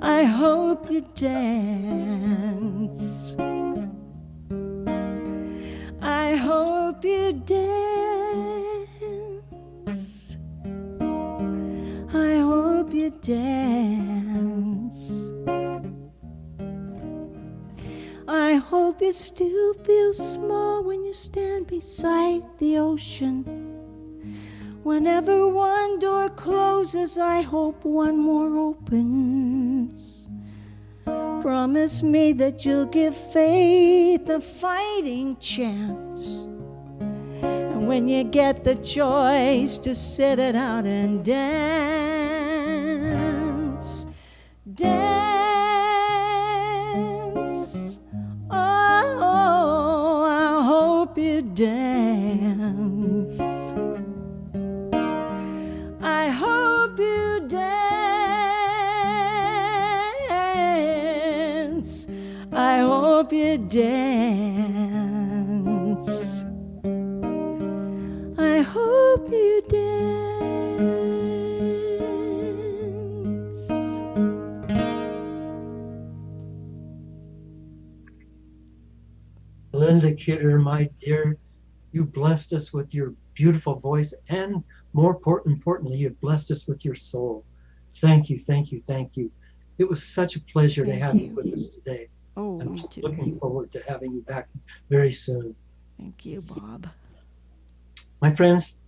Speaker 2: I hope you dance. I hope you dance. I hope you dance. I hope you still feel small when you stand beside the ocean. Whenever one door closes, I hope one more opens. Promise me that you'll give faith a fighting chance. And when you get the choice to sit it out and dance, dance. Oh, I hope you dance. I hope you dance. I hope you dance. I hope you dance.
Speaker 3: Linda Kidder, my dear, you blessed us with your beautiful voice, and more importantly, you blessed us with your soul. Thank you, thank you, thank you. It was such a pleasure to have you with us today.
Speaker 2: Oh,
Speaker 3: I'm
Speaker 2: me
Speaker 3: just
Speaker 2: too.
Speaker 3: looking forward to having you back very soon.
Speaker 2: Thank you, Bob.
Speaker 3: My friends,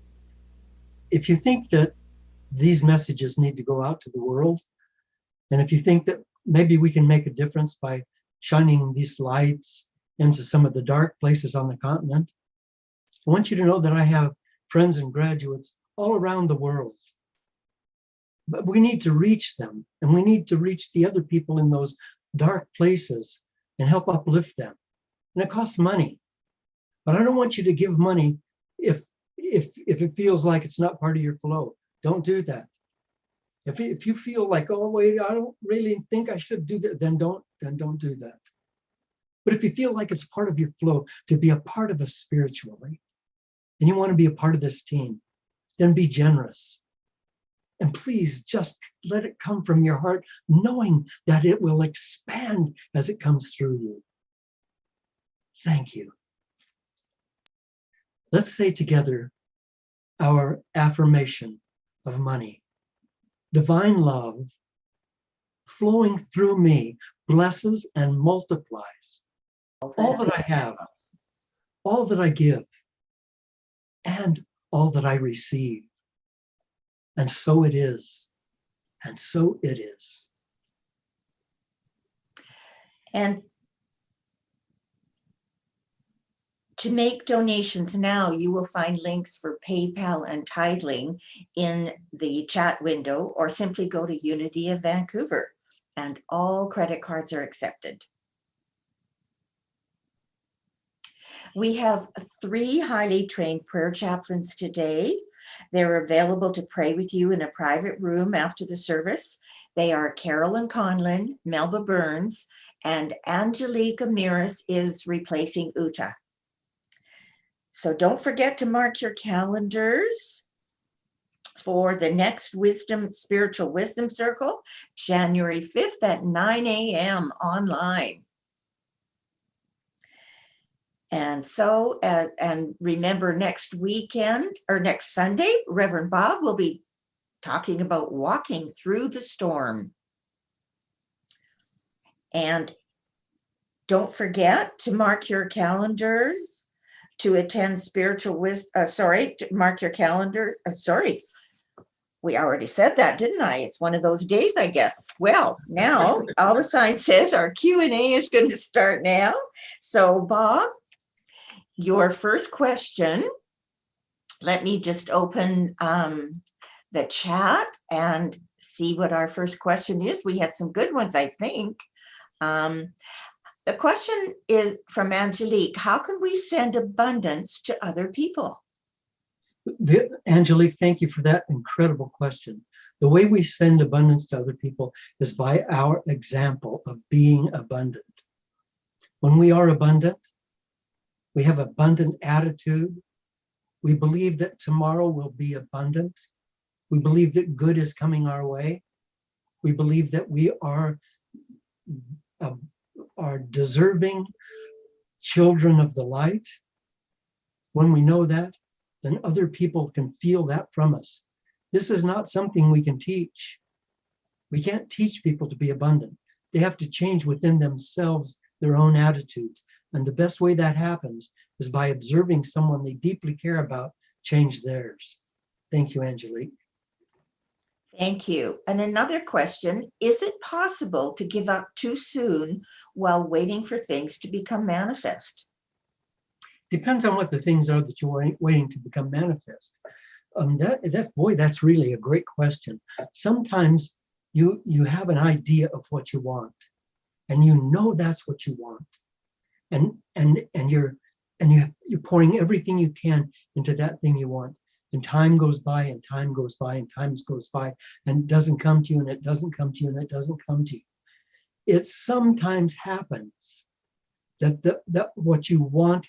Speaker 3: if you think that these messages need to go out to the world, and if you think that maybe we can make a difference by shining these lights into some of the dark places on the continent, I want you to know that I have friends and graduates all around the world. But we need to reach them, and we need to reach the other people in those dark places and help uplift them. And it costs money. But I don't want you to give money if it feels like it's not part of your flow. Don't do that. If you feel like, oh wait, I don't really think I should do that, then don't do that. But if you feel like it's part of your flow to be a part of us spiritually, and you want to be a part of this team, then be generous. And please just let it come from your heart, knowing that it will expand as it comes through you. Thank you. Let's say together our affirmation of money. Divine love flowing through me blesses and multiplies all that I have, all that I give, and all that I receive. And so it is. And so it is.
Speaker 1: And to make donations now, you will find links for PayPal and Tidling in the chat window, or simply go to Unity of Vancouver, and all credit cards are accepted. We have 3 highly trained prayer chaplains today. They're available to pray with you in a private room after the service. They are Carolyn Conlon, Melba Burns, and Angelique Amiris is replacing Uta. So don't forget to mark your calendars for the next Spiritual Wisdom Circle, January 5th at 9 a.m. online. And so, and remember next weekend or next Sunday, Reverend Bob will be talking about walking through the storm. And don't forget to mark your calendars to attend Spiritual Wisdom, mark your calendars, we already said that, didn't I? It's one of those days, I guess. Well, now all the sign says our Q&A is going to start now. So Bob, your first question, let me just open the chat and see what our first question is. We had some good ones, I think. The question is from Angelique. How can we send abundance to other people?
Speaker 3: Angelique, thank you for that incredible question. The way we send abundance to other people is by our example of being abundant. When we are abundant, we have abundant attitude. We believe that tomorrow will be abundant. We believe that good is coming our way. We believe that we are deserving children of the light. When we know that, then other people can feel that from us. This is not something we can teach. We can't teach people to be abundant. They have to change within themselves their own attitudes. And the best way that happens is by observing someone they deeply care about change theirs. Thank you, Angelique.
Speaker 1: Thank you. And another question, is it possible to give up too soon while waiting for things to become manifest?
Speaker 3: Depends on what the things are that you're waiting to become manifest. That's really a great question. Sometimes you have an idea of what you want, and you know that's what you want, and you're pouring everything you can into that thing you want. And time goes by, and time goes by, and time goes by, and it doesn't come to you, and it doesn't come to you, and it doesn't come to you. It sometimes happens that what you want,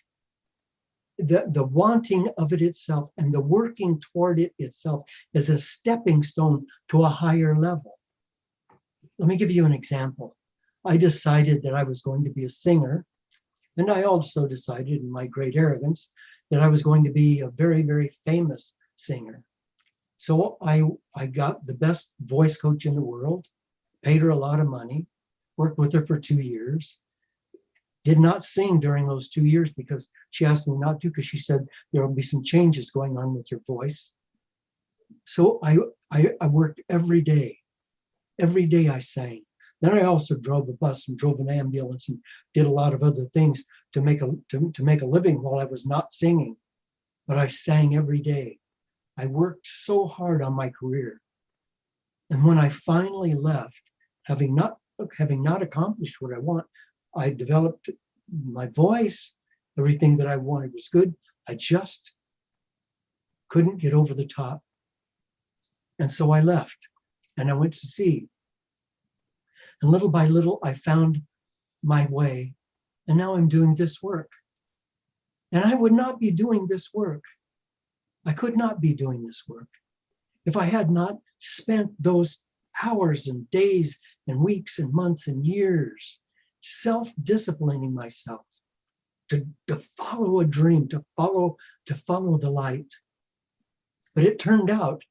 Speaker 3: the wanting of it itself and the working toward it itself is a stepping stone to a higher level. Let me give you an example. I decided that I was going to be a singer, and I also decided in my great arrogance that I was going to be a very, very famous singer. So I got the best voice coach in the world, paid her a lot of money, worked with her for 2 years, did not sing during those 2 years because she asked me not to, because she said there will be some changes going on with your voice. So I worked every day. Every day I sang. Then I also drove a bus and drove an ambulance and did a lot of other things to make a living while I was not singing. But I sang every day. I worked so hard on my career. And when I finally left, having not accomplished what I want, I developed my voice. Everything that I wanted was good. I just couldn't get over the top. And so I left and I went to sea. And little by little, I found my way. And now I'm doing this work. And I would not be doing this work. I could not be doing this work if I had not spent those hours and days and weeks and months and years self-disciplining myself to follow a dream, to follow the light. But it turned out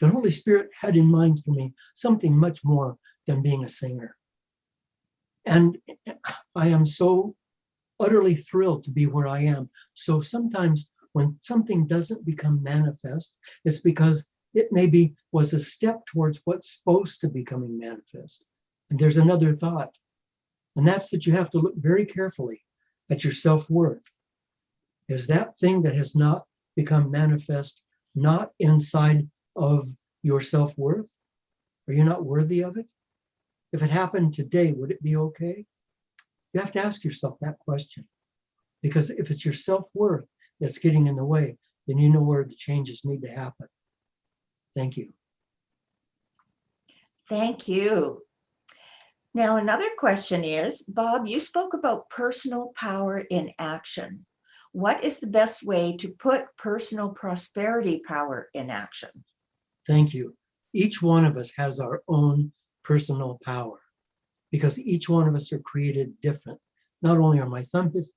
Speaker 3: the Holy Spirit had in mind for me something much more than being a singer. And I am so utterly thrilled to be where I am. So sometimes when something doesn't become manifest, it's because it maybe was a step towards what's supposed to becoming manifest. And there's another thought, and that's that you have to look very carefully at your self-worth. Is that thing that has not become manifest not inside of your self-worth? Are you not worthy of it? If it happened today, would it be okay? You have to ask yourself that question. Because if it's your self-worth that's getting in the way, then you know where the changes need to happen. Thank you.
Speaker 1: Thank you. Now, another question is, Bob, you spoke about personal power in action. What is the best way to put personal prosperity power in action?
Speaker 3: Thank you. Each one of us has our own personal power because each one of us are created different. Not only are my thumbprints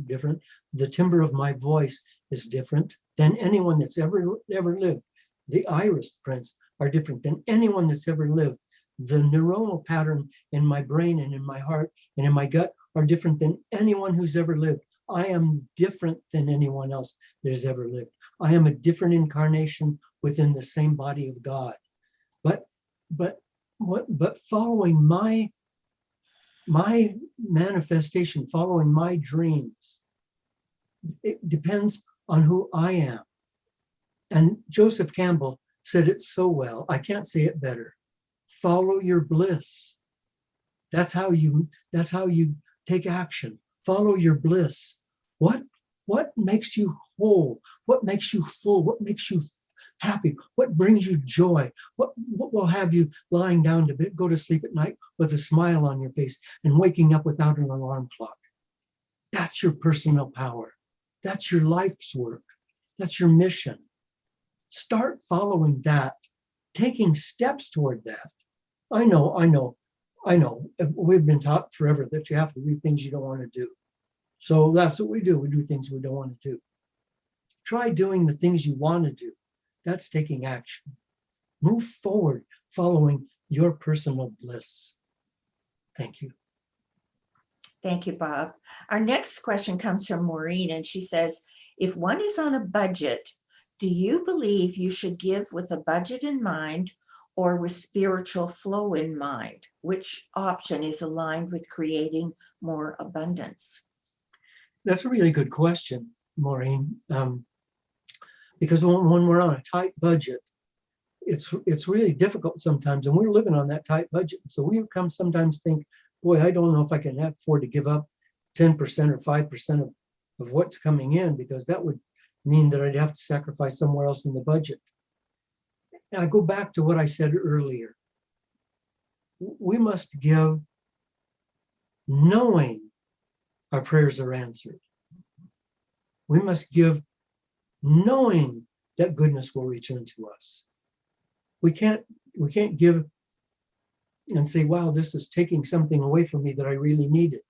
Speaker 3: different, the timbre of my voice is different than anyone that's ever lived. The iris prints are different than anyone that's ever lived. The neuronal pattern in my brain and in my heart and in my gut are different than anyone who's ever lived. I am different than anyone else that has ever lived. I am a different incarnation within the same body of God. But following my manifestation, following my dreams, it depends on who I am. And Joseph Campbell said it so well. I can't say it better. Follow your bliss. That's how you take action. Follow your bliss. What makes you whole? What makes you full? What makes you happy? What brings you joy? What will have you lying down to go to sleep at night with a smile on your face and waking up without an alarm clock? That's your personal power. That's your life's work. That's your mission. Start following that, taking steps toward that. I know. We've been taught forever that you have to do things you don't want to do. So that's what we do. We do things we don't want to do. Try doing the things you want to do. That's taking action. Move forward following your personal bliss. Thank you.
Speaker 1: Thank you, Bob. Our next question comes from Maureen, and she says, if one is on a budget, do you believe you should give with a budget in mind or with spiritual flow in mind? Which option is aligned with creating more abundance?
Speaker 3: That's a really good question, Maureen. Because when we're on a tight budget, it's really difficult sometimes, and we're living on that tight budget. So we sometimes think, boy, I don't know if I can afford to give up 10% or 5% of what's coming in, because that would mean that I'd have to sacrifice somewhere else in the budget. And I go back to what I said earlier. We must give knowing our prayers are answered. We must give knowing that goodness will return to us. We can't give and say, wow, this is taking something away from me that I really needed.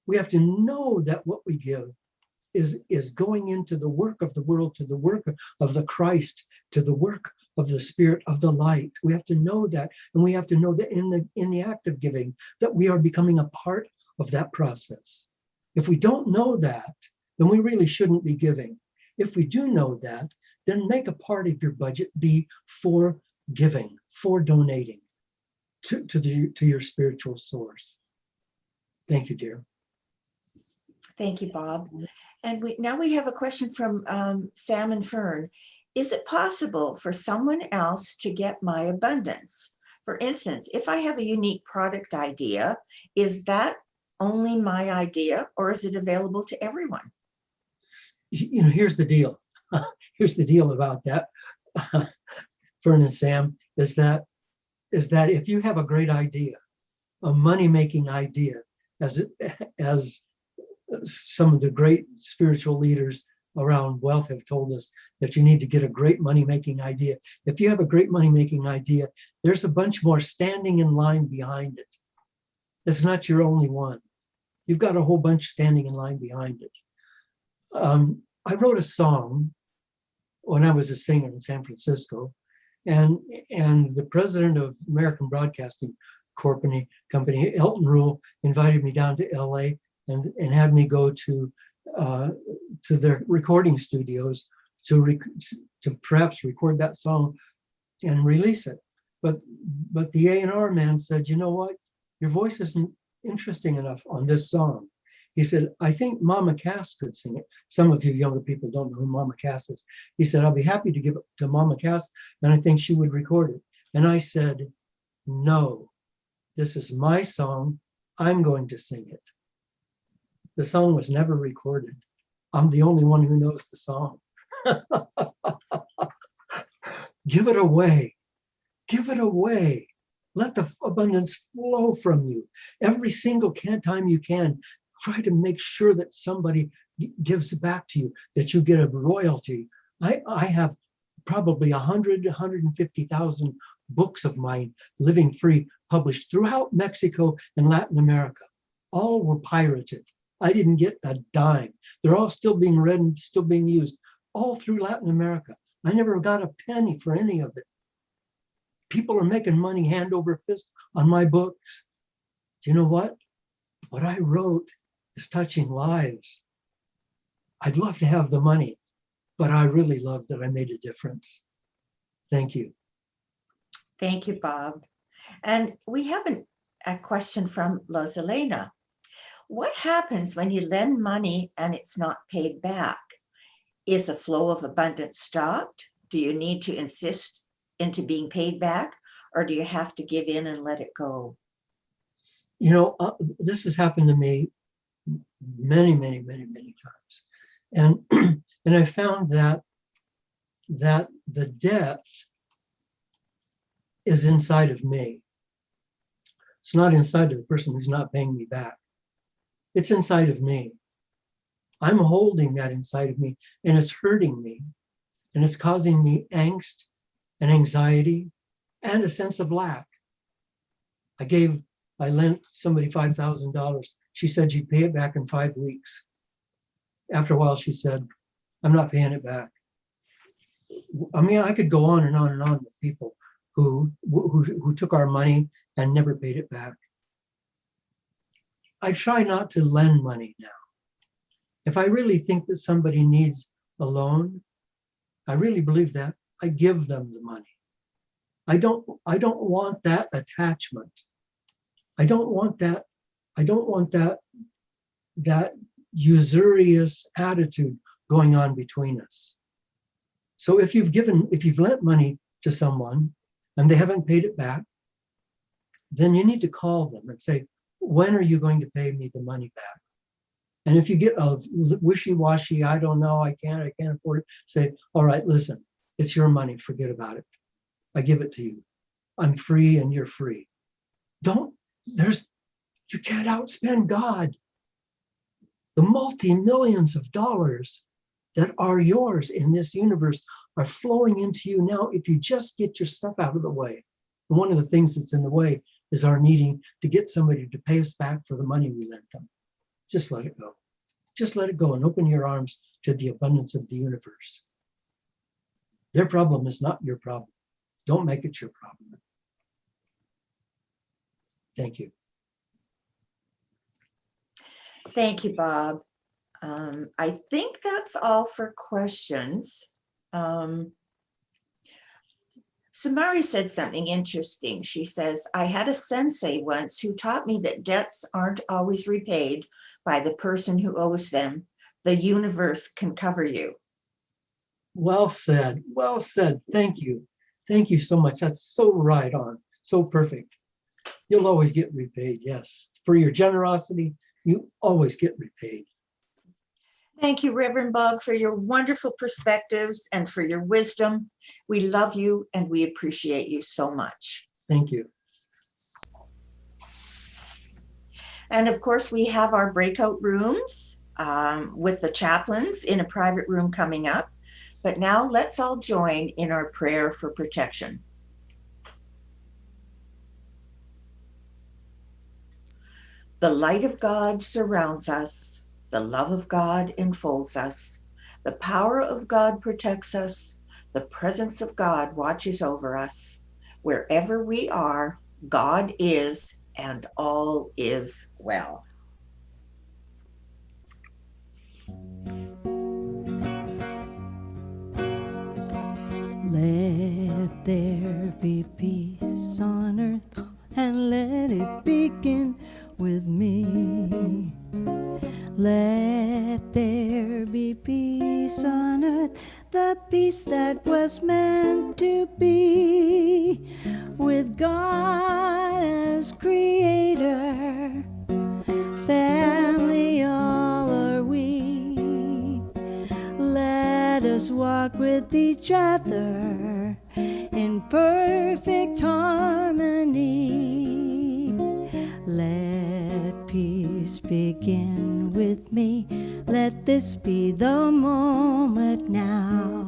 Speaker 3: We have to know that what we give is going into the work of the world, to the work of the Christ, to the work of the Spirit of the light. We have to know that, and we have to know that in the act of giving, that we are becoming a part of that process. If we don't know that, then we really shouldn't be giving. If we do know that, then make a part of your budget be for giving, for donating to your spiritual source. Thank you, dear.
Speaker 1: Thank you, Bob. And now we have a question from Sam and Fern. Is it possible for someone else to get my abundance? For instance, if I have a unique product idea, is that only my idea, or is it available to everyone?
Speaker 3: Here's the deal. Here's the deal about that, Fern and Sam, is that if you have a great idea, a money-making idea, as some of the great spiritual leaders around wealth have told us, that you need to get a great money-making idea. If you have a great money-making idea, there's a bunch more standing in line behind it. It's not your only one. You've got a whole bunch standing in line behind it. I wrote a song when I was a singer in San Francisco, and the president of American Broadcasting Company, Elton Rule, invited me down to LA and had me go to their recording studios to perhaps record that song and release it. But the A&R man said, you know what, your voice isn't interesting enough on this song. He said, I think Mama Cass could sing it. Some of you younger people don't know who Mama Cass is. He said, I'll be happy to give it to Mama Cass, and I think she would record it. And I said, no, this is my song. I'm going to sing it. The song was never recorded. I'm the only one who knows the song. Give it away. Give it away. Let the abundance flow from you. Every single time you can, try to make sure that somebody gives back to you, that you get a royalty. I have probably 150,000 books of mine, living free, published throughout Mexico and Latin America. All were pirated. I didn't get a dime. They're all still being read and still being used all through Latin America. I never got a penny for any of it. People are making money hand over fist on my books. Do you know what? What I wrote is touching lives. I'd love to have the money, but I really love that I made a difference. Thank you.
Speaker 1: Thank you, Bob. And we have a question from Rosalena. What happens when you lend money and it's not paid back? Is the flow of abundance stopped? Do you need to insist into being paid back, or do you have to give in and let it go?
Speaker 3: You know, this has happened to me many times. And and I found that the debt is inside of me. It's not inside of the person who's not paying me back. It's inside of me. I'm holding that inside of me, and it's hurting me, and it's causing me angst and anxiety and a sense of lack. I lent somebody $5,000. She said she'd pay it back in 5 weeks. After a while, she said, I'm not paying it back. I mean, I could go on and on and on with people who took our money and never paid it back. I try not to lend money now. If I really think that somebody needs a loan, I really believe that, I give them the money. I don't want that attachment. I don't want that usurious attitude going on between us. So if you've lent money to someone and they haven't paid it back, then you need to call them and say, when are you going to pay me the money back? And if you get a wishy-washy, I don't know, I can't afford it, say, all right, listen, it's your money, forget about it. I give it to you. I'm free and you're free. You can't outspend God. The multi-millions of dollars that are yours in this universe are flowing into you now if you just get your stuff out of the way. And one of the things that's in the way is our needing to get somebody to pay us back for the money we lent them. Just let it go. Just let it go and open your arms to the abundance of the universe. Their problem is not your problem. Don't make it your problem. Thank you.
Speaker 1: Thank you, Bob. I think that's all for questions. Samari said something interesting. She says, I had a sensei once who taught me that debts aren't always repaid by the person who owes them. The universe can cover you.
Speaker 3: Well said. Well said. Thank you. Thank you so much. That's so right on. So perfect. You'll always get repaid. Yes. For your generosity, you always get repaid.
Speaker 1: Thank you, Reverend Bob, for your wonderful perspectives and for your wisdom. We love you and we appreciate you so much.
Speaker 3: Thank you.
Speaker 1: And of course, we have our breakout rooms with the chaplains in a private room coming up. But now let's all join in our prayer for protection. The light of God surrounds us. The love of God enfolds us. The power of God protects us. The presence of God watches over us. Wherever we are, God is, and all is well.
Speaker 2: Let there be peace on earth, and let it begin with me. Let there be peace on earth, the peace that was meant to be, with God as creator, family all are we. Let us walk with each other in perfect harmony. Let peace begin with me. Let this be the moment now.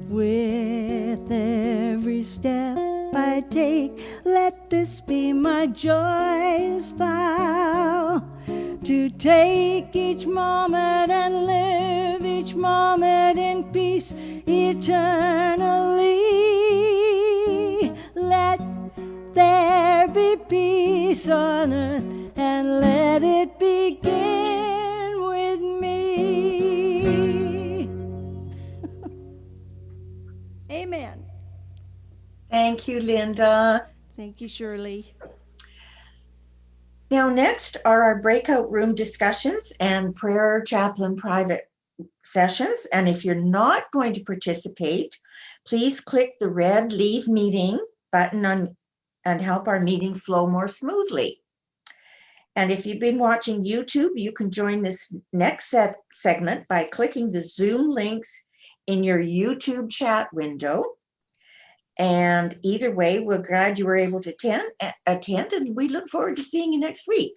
Speaker 2: With every step I take, let this be my joyous vow. To take each moment and live each moment in peace eternally. Let there be peace on earth, and let it begin with me. Amen.
Speaker 1: Thank you, Linda.
Speaker 2: Thank you, Shirley.
Speaker 1: Now, next are our breakout room discussions and prayer chaplain private sessions. And if you're not going to participate, please click the red Leave Meeting button on and help our meeting flow more smoothly. And if you've been watching YouTube, you can join this next segment by clicking the Zoom links in your YouTube chat window. And either way, we're glad you were able to attend, and we look forward to seeing you next week.